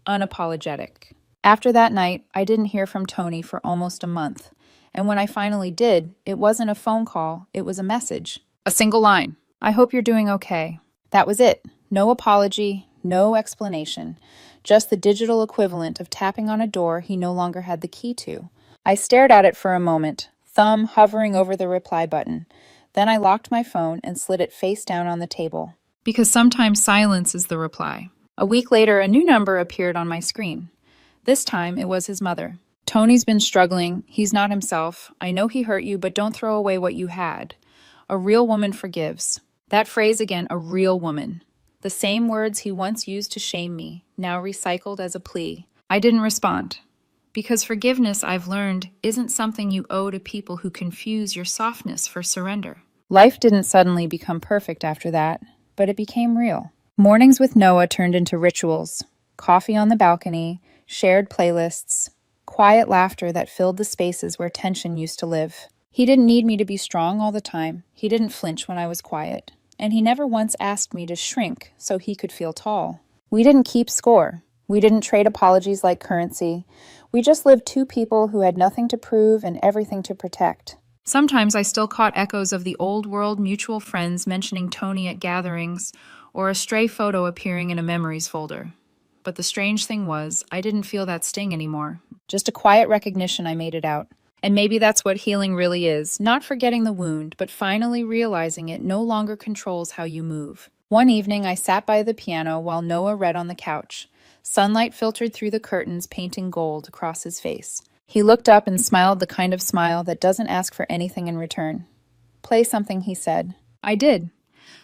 unapologetic. After that night, I didn't hear from Tony for almost a month. And when I finally did, it wasn't a phone call, it was a message. A single line. "I hope you're doing okay." That was it. No apology, no explanation. Just the digital equivalent of tapping on a door he no longer had the key to. I stared at it for a moment, thumb hovering over the reply button. Then I locked my phone and slid it face down on the table. Because sometimes silence is the reply. A week later, a new number appeared on my screen. This time, it was his mother. "Tony's been struggling. He's not himself. I know he hurt you, but don't throw away what you had. A real woman forgives." That phrase again, a real woman. The same words he once used to shame me, now recycled as a plea. I didn't respond. Because forgiveness, I've learned, isn't something you owe to people who confuse your softness for surrender. Life didn't suddenly become perfect after that, but it became real. Mornings with Noah turned into rituals. Coffee on the balcony, shared playlists, quiet laughter that filled the spaces where tension used to live. He didn't need me to be strong all the time. He didn't flinch when I was quiet. And he never once asked me to shrink so he could feel tall. We didn't keep score. We didn't trade apologies like currency. We just lived two people who had nothing to prove and everything to protect. Sometimes I still caught echoes of the old world mutual friends mentioning Tony at gatherings, or a stray photo appearing in a memories folder. But the strange thing was, I didn't feel that sting anymore. Just a quiet recognition I made it out. And maybe that's what healing really is, not forgetting the wound, but finally realizing it no longer controls how you move. One evening, I sat by the piano while Noah read on the couch. Sunlight filtered through the curtains, painting gold across his face. He looked up and smiled the kind of smile that doesn't ask for anything in return. Play something, he said. I did.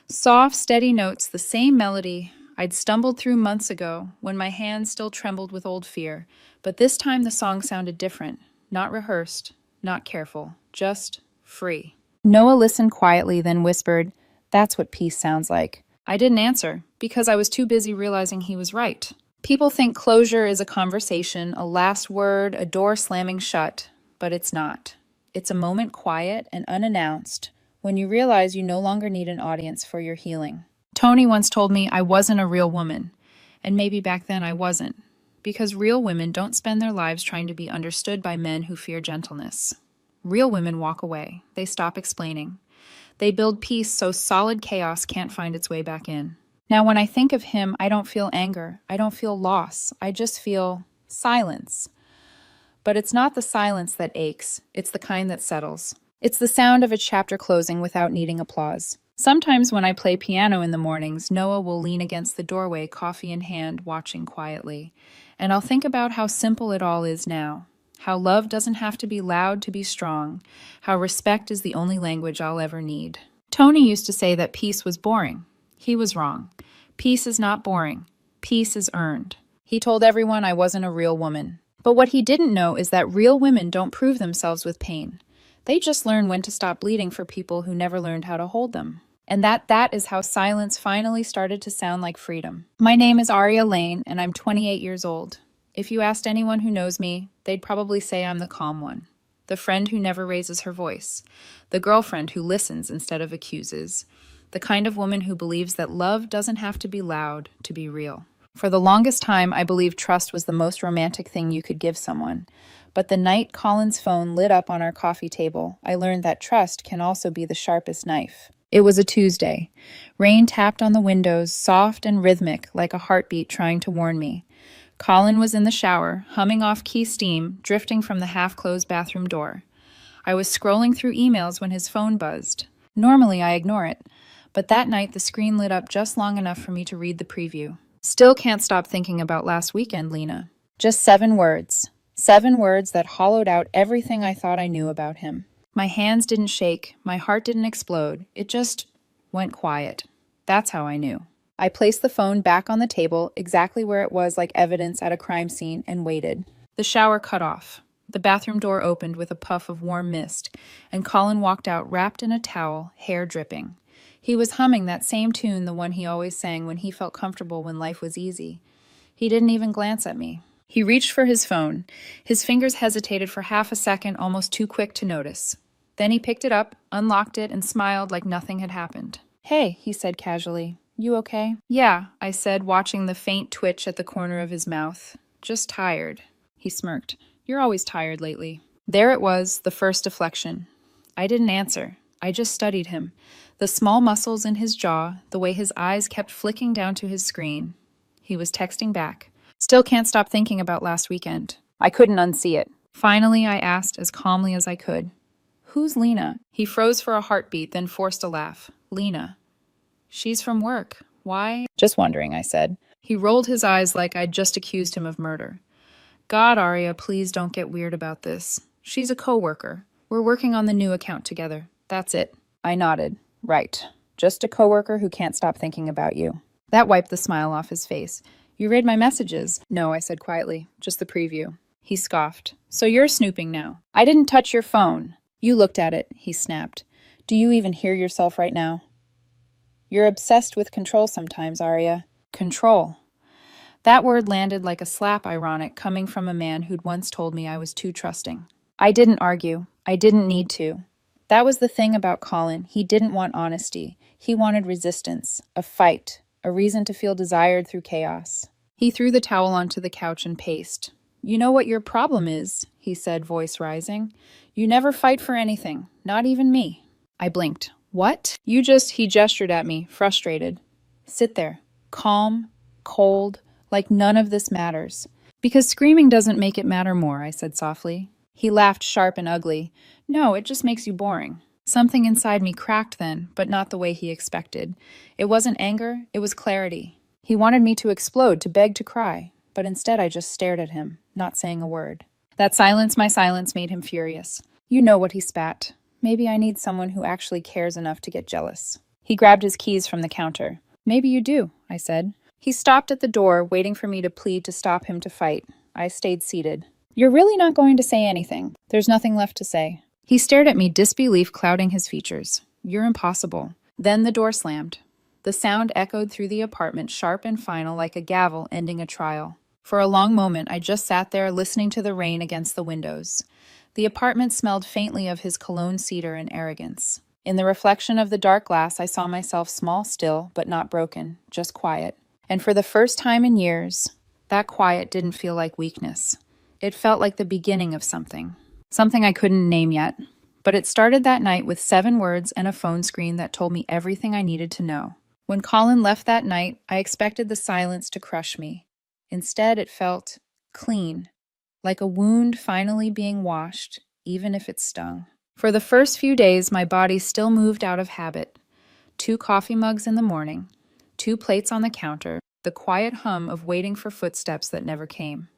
Soft, steady notes, the same melody I'd stumbled through months ago when my hands still trembled with old fear. But this time the song sounded different. Not rehearsed, not careful, just free. Noah listened quietly, then whispered, "That's what peace sounds like." I didn't answer, because I was too busy realizing he was right. People think closure is a conversation, a last word, a door slamming shut, but it's not. It's a moment quiet and unannounced when you realize you no longer need an audience for your healing. Tony once told me I wasn't a real woman, and maybe back then I wasn't. Because real women don't spend their lives trying to be understood by men who fear gentleness. Real women walk away. They stop explaining. They build peace so solid chaos can't find its way back in. Now, when I think of him, I don't feel anger. I don't feel loss. I just feel silence. But it's not the silence that aches. It's the kind that settles. It's the sound of a chapter closing without needing applause. Sometimes when I play piano in the mornings, Noah will lean against the doorway, coffee in hand, watching quietly. And I'll think about how simple it all is now. How love doesn't have to be loud to be strong. How respect is the only language I'll ever need. Tony used to say that peace was boring. He was wrong. Peace is not boring. Peace is earned. He told everyone I wasn't a real woman. But what he didn't know is that real women don't prove themselves with pain. They just learn when to stop bleeding for people who never learned how to hold them. And that is how silence finally started to sound like freedom. My name is Aria Lane, and I'm 28 years old. If you asked anyone who knows me, they'd probably say I'm the calm one. The friend who never raises her voice. The girlfriend who listens instead of accuses. The kind of woman who believes that love doesn't have to be loud to be real. For the longest time, I believed trust was the most romantic thing you could give someone. But the night Colin's phone lit up on our coffee table, I learned that trust can also be the sharpest knife. It was a Tuesday. Rain tapped on the windows, soft and rhythmic, like a heartbeat trying to warn me. Colin was in the shower, humming off key steam, drifting from the half-closed bathroom door. I was scrolling through emails when his phone buzzed. Normally, I ignore it. But that night, the screen lit up just long enough for me to read the preview. Still can't stop thinking about last weekend, Lena. Just 7 words. 7 words that hollowed out everything I thought I knew about him. My hands didn't shake, my heart didn't explode, it just went quiet. That's how I knew. I placed the phone back on the table, exactly where it was like evidence at a crime scene, and waited. The shower cut off. The bathroom door opened with a puff of warm mist, and Colin walked out wrapped in a towel, hair dripping. He was humming that same tune, the one he always sang when he felt comfortable when life was easy. He didn't even glance at me. He reached for his phone. His fingers hesitated for half a second, almost too quick to notice. Then he picked it up, unlocked it, and smiled like nothing had happened. "Hey," he said casually. "You okay?" "Yeah," I said, watching the faint twitch at the corner of his mouth. "Just tired." He smirked. "You're always tired lately." There it was, the first deflection. I didn't answer. I just studied him. The small muscles in his jaw, the way his eyes kept flicking down to his screen. He was texting back. "Still can't stop thinking about last weekend." I couldn't unsee it. Finally, I asked as calmly as I could. "Who's Lena?" He froze for a heartbeat, then forced a laugh. "Lena. She's from work. Why?" "Just wondering," I said. He rolled his eyes like I'd just accused him of murder. "God, Aria, please don't get weird about this. She's a coworker. We're working on the new account together. That's it." I nodded. "Right. Just a coworker who can't stop thinking about you." That wiped the smile off his face. "You read my messages?" "No," I said quietly. "Just the preview." He scoffed. "So you're snooping now." "I didn't touch your phone." "You looked at it," he snapped. "Do you even hear yourself right now?" "You're obsessed with control sometimes, Aria." Control. That word landed like a slap, ironic, coming from a man who'd once told me I was too trusting. I didn't argue. I didn't need to. That was the thing about Colin. He didn't want honesty. He wanted resistance, a fight, a reason to feel desired through chaos. He threw the towel onto the couch and paced. You know what your problem is, he said, voice rising. You never fight for anything, not even me. I blinked. What? He gestured at me, frustrated. Sit there, calm, cold, like none of this matters. Because screaming doesn't make it matter more, I said softly. He laughed sharp and ugly. No, it just makes you boring. Something inside me cracked then, but not the way he expected. It wasn't anger, it was clarity. He wanted me to explode, to beg to cry, but instead I just stared at him, not saying a word. That silence, my silence, made him furious. You know what, he spat. Maybe I need someone who actually cares enough to get jealous. He grabbed his keys from the counter. Maybe you do, I said. He stopped at the door, waiting for me to plead to stop him to fight. I stayed seated. You're really not going to say anything. There's nothing left to say. He stared at me, disbelief clouding his features. You're impossible. Then the door slammed. The sound echoed through the apartment, sharp and final, like a gavel ending a trial. For a long moment, I just sat there, listening to the rain against the windows. The apartment smelled faintly of his cologne cedar and arrogance. In the reflection of the dark glass, I saw myself small still, but not broken, just quiet. And for the first time in years, that quiet didn't feel like weakness. It felt like the beginning of something. Something I couldn't name yet. But it started that night with 7 words and a phone screen that told me everything I needed to know. When Colin left that night, I expected the silence to crush me. Instead, it felt clean, like a wound finally being washed, even if it stung. For the first few days, my body still moved out of habit. 2 coffee mugs in the morning, 2 plates on the counter, the quiet hum of waiting for footsteps that never came.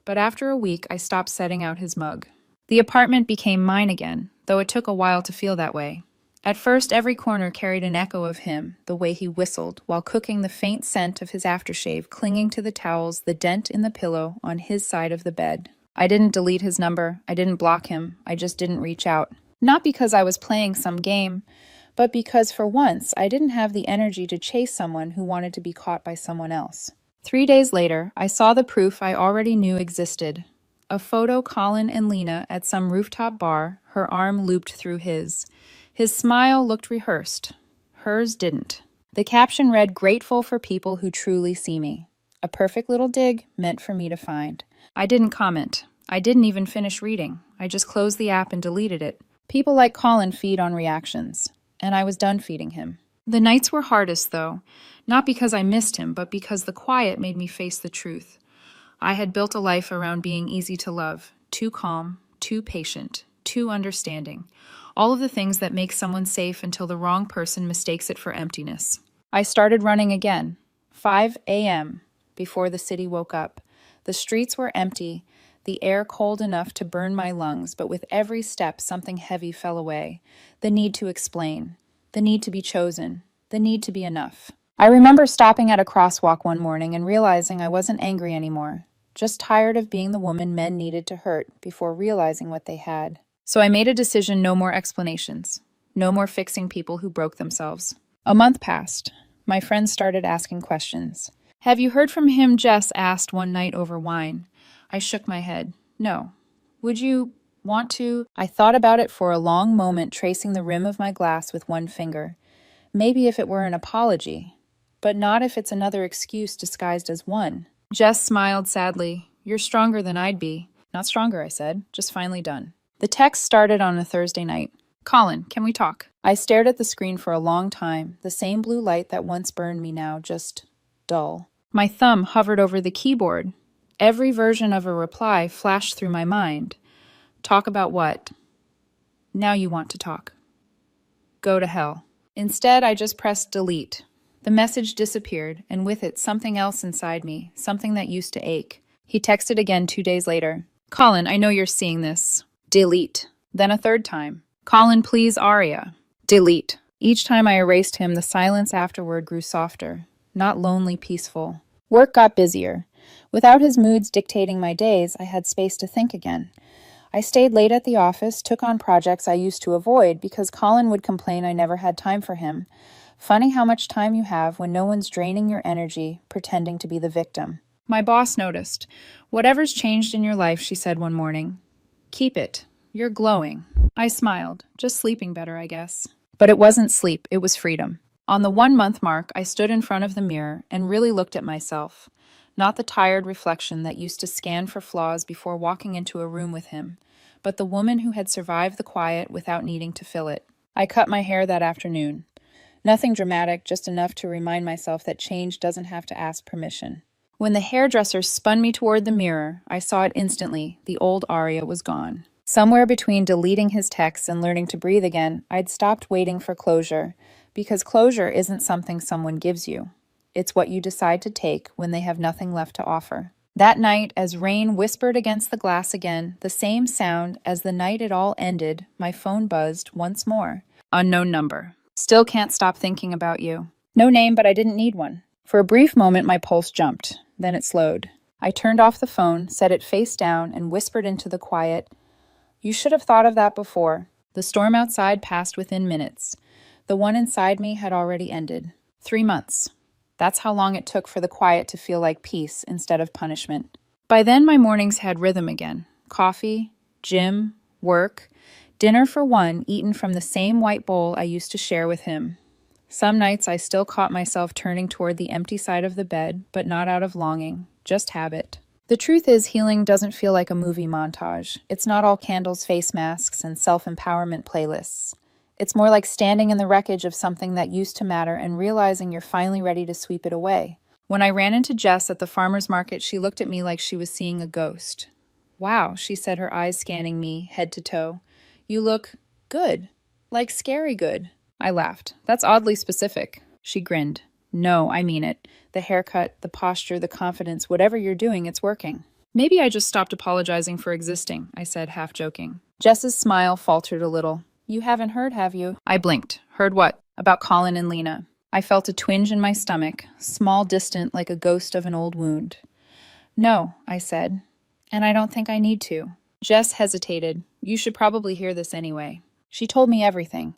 But after a week, I stopped setting out his mug. The apartment became mine again, though it took a while to feel that way. At first, every corner carried an echo of him, the way he whistled, while cooking, the faint scent of his aftershave clinging to the towels, the dent in the pillow on his side of the bed. I didn't delete his number, I didn't block him, I just didn't reach out. Not because I was playing some game, but because for once I didn't have the energy to chase someone who wanted to be caught by someone else. 3 days later, I saw the proof I already knew existed. A photo Colin and Lena at some rooftop bar, her arm looped through his. His smile looked rehearsed. Hers didn't. The caption read, "Grateful for people who truly see me." A perfect little dig meant for me to find. I didn't comment. I didn't even finish reading. I just closed the app and deleted it. People like Colin feed on reactions, and I was done feeding him. The nights were hardest, though, not because I missed him, but because the quiet made me face the truth. I had built a life around being easy to love, too calm, too patient, too understanding. All of the things that make someone safe until the wrong person mistakes it for emptiness. I started running again, 5 a.m., before the city woke up. The streets were empty, the air cold enough to burn my lungs, but with every step something heavy fell away. The need to explain, the need to be chosen, the need to be enough. I remember stopping at a crosswalk one morning and realizing I wasn't angry anymore, just tired of being the woman men needed to hurt before realizing what they had. So I made a decision: no more explanations, no more fixing people who broke themselves. A month passed. My friends started asking questions. "Have you heard from him?" Jess asked one night over wine. I shook my head. No. "Would you want to?" I thought about it for a long moment, tracing the rim of my glass with one finger. Maybe if it were an apology, but not if it's another excuse disguised as one. Jess smiled sadly. "You're stronger than I'd be." "Not stronger," I said, "just finally done." The text started on a Thursday night. "Colin, can we talk?" I stared at the screen for a long time, the same blue light that once burned me now, just dull. My thumb hovered over the keyboard. Every version of a reply flashed through my mind. Talk about what? Now you want to talk. Go to hell. Instead, I just pressed delete. The message disappeared, and with it, something else inside me, something that used to ache. He texted again 2 days later. "Colin, I know you're seeing this. Delete." Then a third time. "Colin, please, Aria." Delete. Each time I erased him, the silence afterward grew softer, not lonely, peaceful. Work got busier. Without his moods dictating my days, I had space to think again. I stayed late at the office, took on projects I used to avoid because Colin would complain I never had time for him. Funny how much time you have when no one's draining your energy, pretending to be the victim. My boss noticed. "Whatever's changed in your life," she said one morning, "keep it. You're glowing." I smiled. Just sleeping better, I guess. But it wasn't sleep, it was freedom. On the 1-month mark, I stood in front of the mirror and really looked at myself. Not the tired reflection that used to scan for flaws before walking into a room with him, but the woman who had survived the quiet without needing to fill it. I cut my hair that afternoon. Nothing dramatic, just enough to remind myself that change doesn't have to ask permission. When the hairdresser spun me toward the mirror, I saw it instantly. The old Arya was gone. Somewhere between deleting his texts and learning to breathe again, I'd stopped waiting for closure, because closure isn't something someone gives you. It's what you decide to take when they have nothing left to offer. That night, as rain whispered against the glass again, the same sound as the night it all ended, my phone buzzed once more. Unknown number. Still can't stop thinking about you. No name, but I didn't need one. For a brief moment, my pulse jumped. Then it slowed. I turned off the phone, set it face down, and whispered into the quiet, "You should have thought of that before." The storm outside passed within minutes. The one inside me had already ended. 3 months. That's how long it took for the quiet to feel like peace instead of punishment. By then, my mornings had rhythm again. Coffee, gym, work, dinner for one eaten from the same white bowl I used to share with him. Some nights I still caught myself turning toward the empty side of the bed, but not out of longing, just habit. The truth is, healing doesn't feel like a movie montage. It's not all candles, face masks, and self-empowerment playlists. It's more like standing in the wreckage of something that used to matter and realizing you're finally ready to sweep it away. When I ran into Jess at the farmer's market, she looked at me like she was seeing a ghost. "Wow," she said, her eyes scanning me head to toe. "You look good. Like scary good." I laughed. "That's oddly specific." She grinned. "No, I mean it. The haircut, the posture, the confidence, whatever you're doing, it's working." "Maybe I just stopped apologizing for existing," I said, half joking. Jess's smile faltered a little. "You haven't heard, have you?" I blinked. "Heard what?" "About Colin and Lena." I felt a twinge in my stomach, small, distant, like a ghost of an old wound. "No," I said. "And I don't think I need to." Jess hesitated. "You should probably hear this anyway." She told me everything.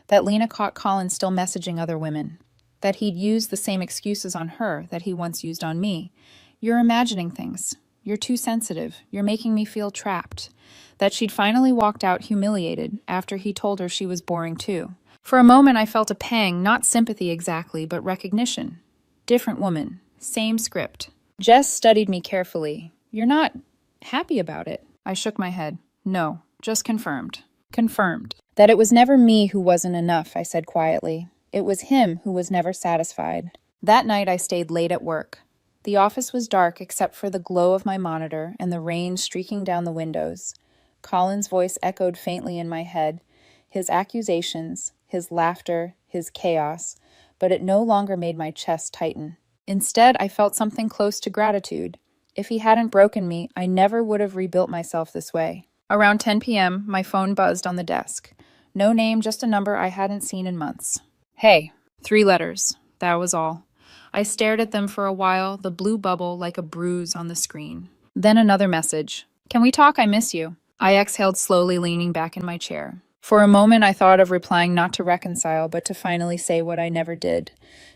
That Lena caught Colin still messaging other women. That he'd used the same excuses on her that he once used on me. "You're imagining things. You're too sensitive. You're making me feel trapped." That she'd finally walked out humiliated after he told her she was boring too. For a moment I felt a pang, not sympathy exactly, but recognition. Different woman. Same script. Jess studied me carefully. "You're not happy about it?" I shook my head. "No, just confirmed." Confirmed. That it was never me who wasn't enough, I said quietly. It was him who was never satisfied. That night I stayed late at work. The office was dark except for the glow of my monitor and the rain streaking down the windows. Colin's voice echoed faintly in my head, his accusations, his laughter, his chaos, but it no longer made my chest tighten. Instead, I felt something close to gratitude. If he hadn't broken me, I never would have rebuilt myself this way. Around 10 p.m., my phone buzzed on the desk. No name, just a number I hadn't seen in months. "Hey." 3 letters. That was all. I stared at them for a while, the blue bubble like a bruise on the screen. Then another message. "Can we talk? I miss you." I exhaled slowly, leaning back in my chair. For a moment, I thought of replying not to reconcile, but to finally say what I never did.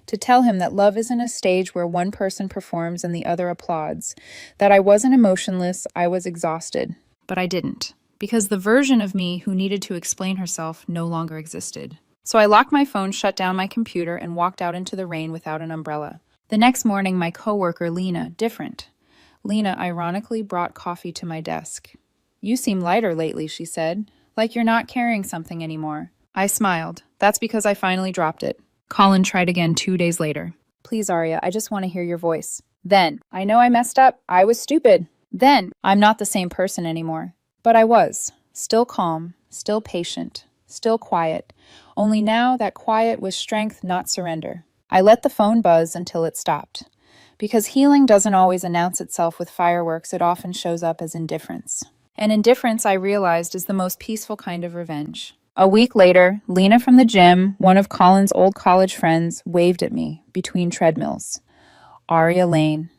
To tell him that love isn't a stage where one person performs and the other applauds. That I wasn't emotionless, I was exhausted. But I didn't. Because the version of me who needed to explain herself no longer existed. So I locked my phone, shut down my computer, and walked out into the rain without an umbrella. The next morning, my coworker, Lena, different. Lena ironically brought coffee to my desk. "You seem lighter lately," she said. "Like you're not carrying something anymore." I smiled. "That's because I finally dropped it." Colin tried again 2 days later. "Please, Arya, I just want to hear your voice." Then, "I know I messed up. I was stupid." Then, "I'm not the same person anymore." But I was. Still calm, still patient, still quiet. Only now that quiet was strength, not surrender. I let the phone buzz until it stopped. Because healing doesn't always announce itself with fireworks, it often shows up as indifference. And indifference, I realized, is the most peaceful kind of revenge. A week later, Lena from the gym, one of Colin's old college friends, waved at me between treadmills. "Arya Lane."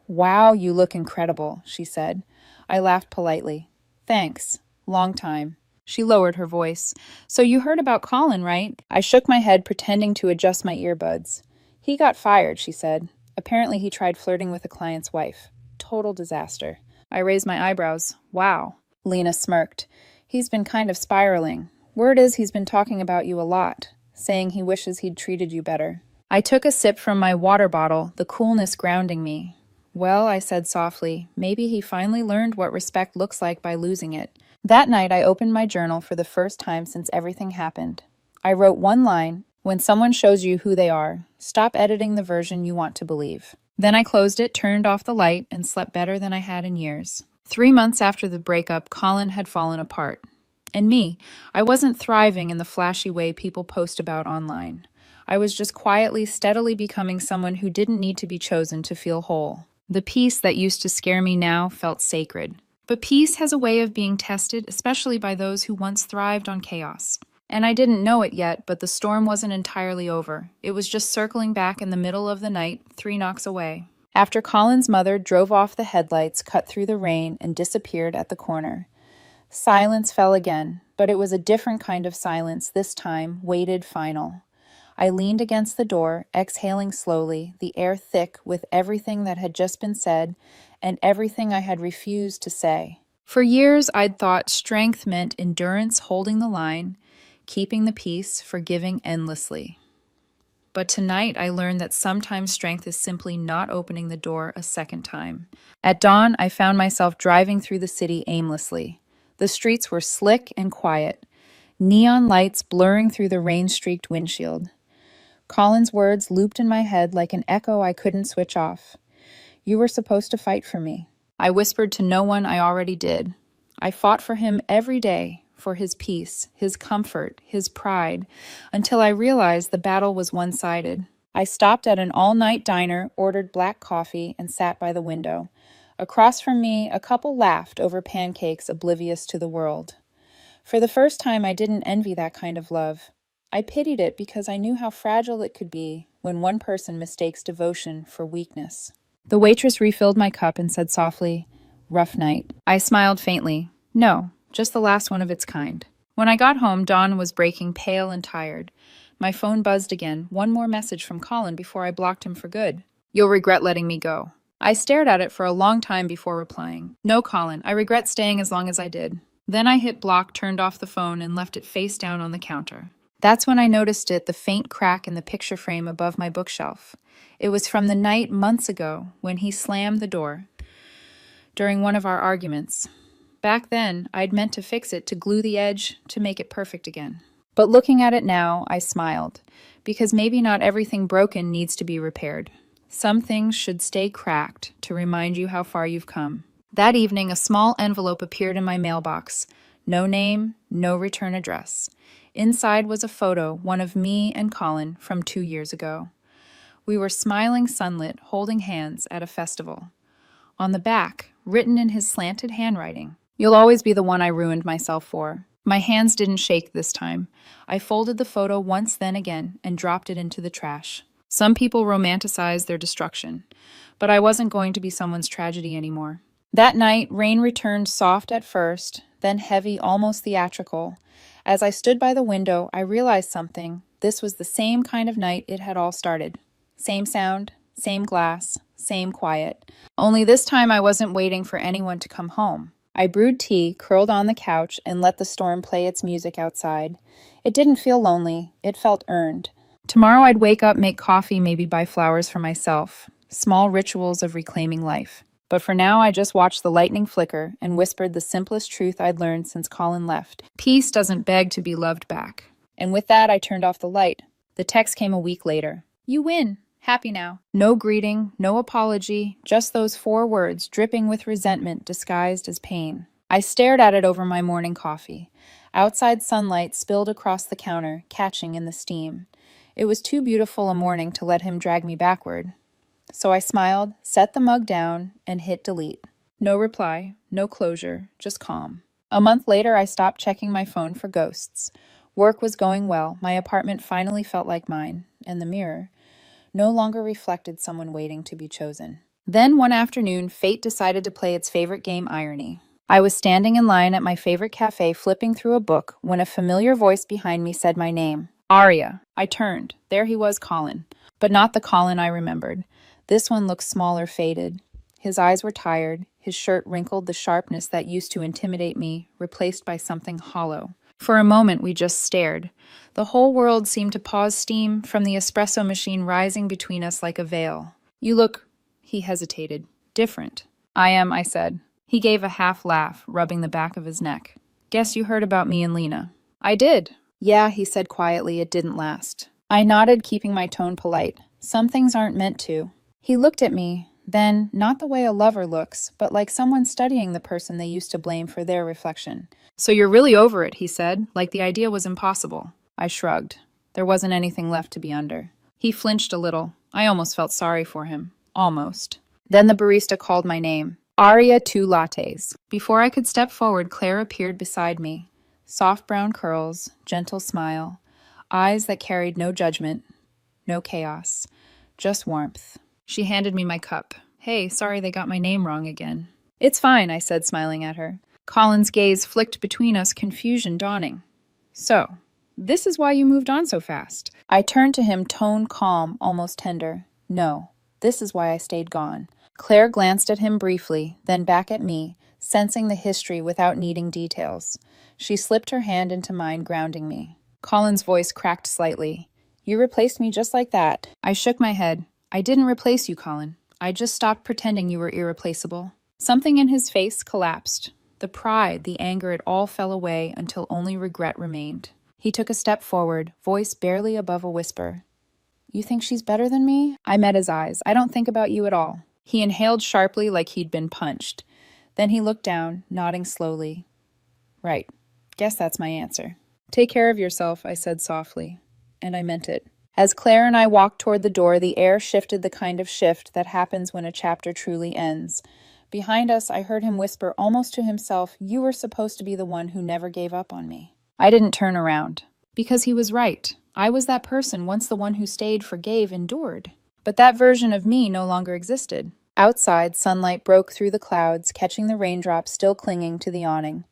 "Wow, you look incredible," she said. I laughed politely. "Thanks. Long time." She lowered her voice. "So you heard about Colin, right?" I shook my head, pretending to adjust my earbuds. "He got fired," she said. "Apparently he tried flirting with a client's wife. Total disaster." I raised my eyebrows. "Wow." Lena smirked. "He's been kind of spiraling. Word is he's been talking about you a lot, saying he wishes he'd treated you better." I took a sip from my water bottle, the coolness grounding me. Well, I said softly, maybe he finally learned what respect looks like by losing it. That night, I opened my journal for the first time since everything happened. I wrote one line: when someone shows you who they are, stop editing the version you want to believe. Then I closed it, turned off the light, and slept better than I had in years. 3 months after the breakup, Colin had fallen apart. And me, I wasn't thriving in the flashy way people post about online. I was just quietly, steadily becoming someone who didn't need to be chosen to feel whole. The peace that used to scare me now felt sacred. But peace has a way of being tested, especially by those who once thrived on chaos. And I didn't know it yet, but the storm wasn't entirely over. It was just circling back in the middle of the night, 3 knocks away. After Colin's mother drove off the headlights, cut through the rain, and disappeared at the corner, silence fell again, but it was a different kind of silence, this time, weighted, final. I leaned against the door, exhaling slowly, the air thick with everything that had just been said and everything I had refused to say. For years, I'd thought strength meant endurance, holding the line, keeping the peace, forgiving endlessly. But tonight, I learned that sometimes strength is simply not opening the door a second time. At dawn, I found myself driving through the city aimlessly. The streets were slick and quiet, neon lights blurring through the rain-streaked windshield. Colin's words looped in my head like an echo I couldn't switch off. You were supposed to fight for me. I whispered to no one I already did. I fought for him every day, for his peace, his comfort, his pride, until I realized the battle was one-sided. I stopped at an all-night diner, ordered black coffee, and sat by the window. Across from me, a couple laughed over pancakes, oblivious to the world. For the first time, I didn't envy that kind of love. I pitied it because I knew how fragile it could be when one person mistakes devotion for weakness. The waitress refilled my cup and said softly, "Rough night." I smiled faintly. No, just the last one of its kind. When I got home, Dawn was breaking pale and tired. My phone buzzed again, one more message from Colin before I blocked him for good. "You'll regret letting me go." I stared at it for a long time before replying. "No, Colin, I regret staying as long as I did." Then I hit block, turned off the phone, and left it face down on the counter. That's when I noticed it, the faint crack in the picture frame above my bookshelf. It was from the night months ago when he slammed the door during one of our arguments. Back then, I'd meant to fix it, to glue the edge, to make it perfect again. But looking at it now, I smiled, because maybe not everything broken needs to be repaired. Some things should stay cracked to remind you how far you've come. That evening, a small envelope appeared in my mailbox. No name, no return address. Inside was a photo, one of me and Colin from 2 years ago. We were smiling sunlit, holding hands at a festival. On the back, written in his slanted handwriting, "You'll always be the one I ruined myself for." My hands didn't shake this time. I folded the photo once, then again, and dropped it into the trash. Some people romanticize their destruction, but I wasn't going to be someone's tragedy anymore. That night, rain returned soft at first, then heavy, almost theatrical. As I stood by the window, I realized something. This was the same kind of night it had all started. Same sound, same glass, same quiet. Only this time I wasn't waiting for anyone to come home. I brewed tea, curled on the couch, and let the storm play its music outside. It didn't feel lonely. It felt earned. Tomorrow I'd wake up, make coffee, maybe buy flowers for myself. Small rituals of reclaiming life. But for now, I just watched the lightning flicker and whispered the simplest truth I'd learned since Colin left. Peace doesn't beg to be loved back. And with that, I turned off the light. The text came a week later. "You win. Happy now." No greeting, no apology, just those 4 words dripping with resentment disguised as pain. I stared at it over my morning coffee. Outside sunlight spilled across the counter, catching in the steam. It was too beautiful a morning to let him drag me backward. So I smiled, set the mug down, and hit delete. No reply, no closure, just calm. A month later, I stopped checking my phone for ghosts. Work was going well. My apartment finally felt like mine, and the mirror no longer reflected someone waiting to be chosen. Then one afternoon, fate decided to play its favorite game, irony. I was standing in line at my favorite cafe, flipping through a book, when a familiar voice behind me said my name. "Aria." I turned. There he was, Colin. But not the Colin I remembered. This one looked smaller, faded. His eyes were tired, his shirt wrinkled, the sharpness that used to intimidate me, replaced by something hollow. For a moment, we just stared. The whole world seemed to pause, steam from the espresso machine rising between us like a veil. You look, he hesitated, different. I am, I said. He gave a half laugh, rubbing the back of his neck. Guess you heard about me and Lena. I did. Yeah, he said quietly, it didn't last. I nodded, keeping my tone polite. Some things aren't meant to. He looked at me, then, not the way a lover looks, but like someone studying the person they used to blame for their reflection. So you're really over it, he said, like the idea was impossible. I shrugged. There wasn't anything left to be under. He flinched a little. I almost felt sorry for him. Almost. Then the barista called my name. Aria, 2 lattes. Before I could step forward, Claire appeared beside me. Soft brown curls, gentle smile, eyes that carried no judgment, no chaos, just warmth. She handed me my cup. Hey, sorry they got my name wrong again. It's fine, I said, smiling at her. Colin's gaze flicked between us, confusion dawning. So, this is why you moved on so fast. I turned to him, tone calm, almost tender. No, this is why I stayed gone. Claire glanced at him briefly, then back at me, sensing the history without needing details. She slipped her hand into mine, grounding me. Colin's voice cracked slightly. You replaced me just like that. I shook my head. I didn't replace you, Colin. I just stopped pretending you were irreplaceable. Something in his face collapsed. The pride, the anger, it all fell away until only regret remained. He took a step forward, voice barely above a whisper. You think she's better than me? I met his eyes. I don't think about you at all. He inhaled sharply like he'd been punched. Then he looked down, nodding slowly. Right. Guess that's my answer. Take care of yourself, I said softly. And I meant it. As Claire and I walked toward the door, the air shifted the kind of shift that happens when a chapter truly ends. Behind us, I heard him whisper almost to himself, you were supposed to be the one who never gave up on me. I didn't turn around. Because he was right. I was that person, once the one who stayed, forgave, endured. But that version of me no longer existed. Outside, sunlight broke through the clouds, catching the raindrops still clinging to the awning.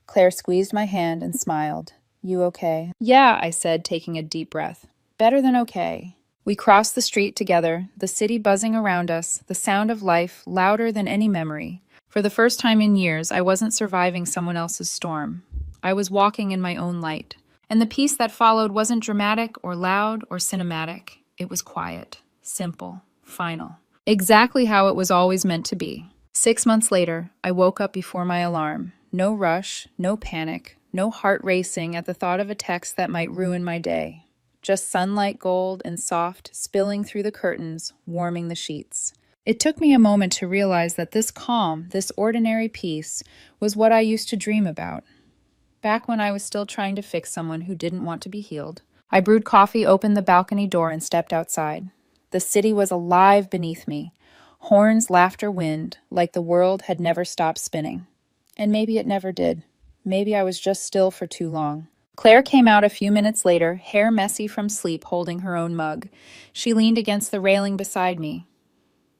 Claire squeezed my hand and smiled. You okay? Yeah, I said, taking a deep breath. Better than okay. We crossed the street together, the city buzzing around us, the sound of life louder than any memory. For the first time in years, I wasn't surviving someone else's storm. I was walking in my own light. And the peace that followed wasn't dramatic or loud or cinematic. It was quiet, simple, final. Exactly how it was always meant to be. 6 months later, I woke up before my alarm. No rush, no panic, no heart racing at the thought of a text that might ruin my day. Just sunlight gold and soft, spilling through the curtains, warming the sheets. It took me a moment to realize that this calm, this ordinary peace, was what I used to dream about. Back when I was still trying to fix someone who didn't want to be healed. I brewed coffee, opened the balcony door, and stepped outside. The city was alive beneath me. Horns, laughter, wind, like the world had never stopped spinning. And maybe it never did. Maybe I was just still for too long. Claire came out a few minutes later, hair messy from sleep, holding her own mug. She leaned against the railing beside me.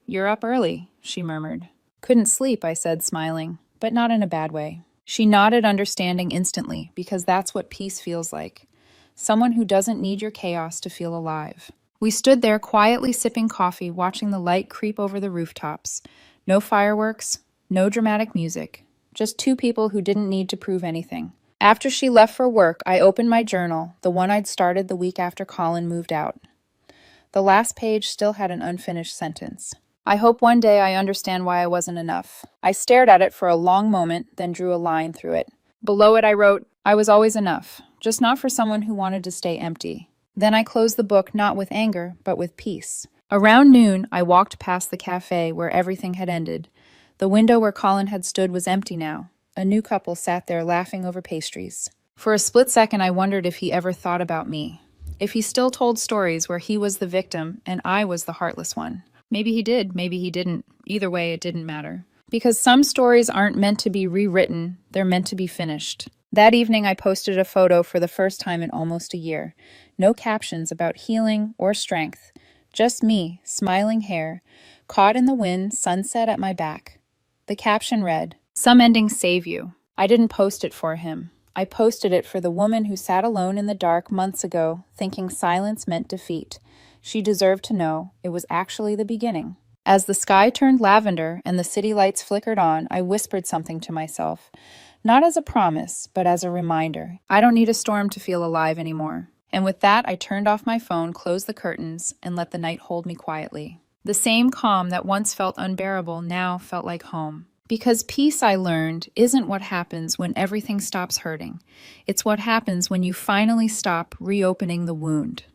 You're up early, she murmured. Couldn't sleep, I said, smiling, but not in a bad way. She nodded, understanding instantly, because that's what peace feels like. Someone who doesn't need your chaos to feel alive. We stood there quietly sipping coffee, watching the light creep over the rooftops. No fireworks, no dramatic music. Just two people who didn't need to prove anything. After she left for work, I opened my journal, the one I'd started the week after Colin moved out. The last page still had an unfinished sentence. I hope one day I understand why I wasn't enough. I stared at it for a long moment, then drew a line through it. Below it I wrote, I was always enough, just not for someone who wanted to stay empty. Then I closed the book not with anger, but with peace. Around noon, I walked past the cafe where everything had ended. The window where Colin had stood was empty now. A new couple sat there laughing over pastries. For a split second, I wondered if he ever thought about me. If he still told stories where he was the victim and I was the heartless one. Maybe he did, maybe he didn't. Either way, it didn't matter. Because some stories aren't meant to be rewritten, they're meant to be finished. That evening, I posted a photo for the first time in almost a year. No captions about healing or strength. Just me, smiling hair, caught in the wind, sunset at my back. The caption read, Some endings save you. I didn't post it for him. I posted it for the woman who sat alone in the dark months ago, thinking silence meant defeat. She deserved to know it was actually the beginning. As the sky turned lavender and the city lights flickered on, I whispered something to myself. Not as a promise, but as a reminder. I don't need a storm to feel alive anymore. And with that, I turned off my phone, closed the curtains, and let the night hold me quietly. The same calm that once felt unbearable now felt like home. Because peace, I learned, isn't what happens when everything stops hurting. It's what happens when you finally stop reopening the wound.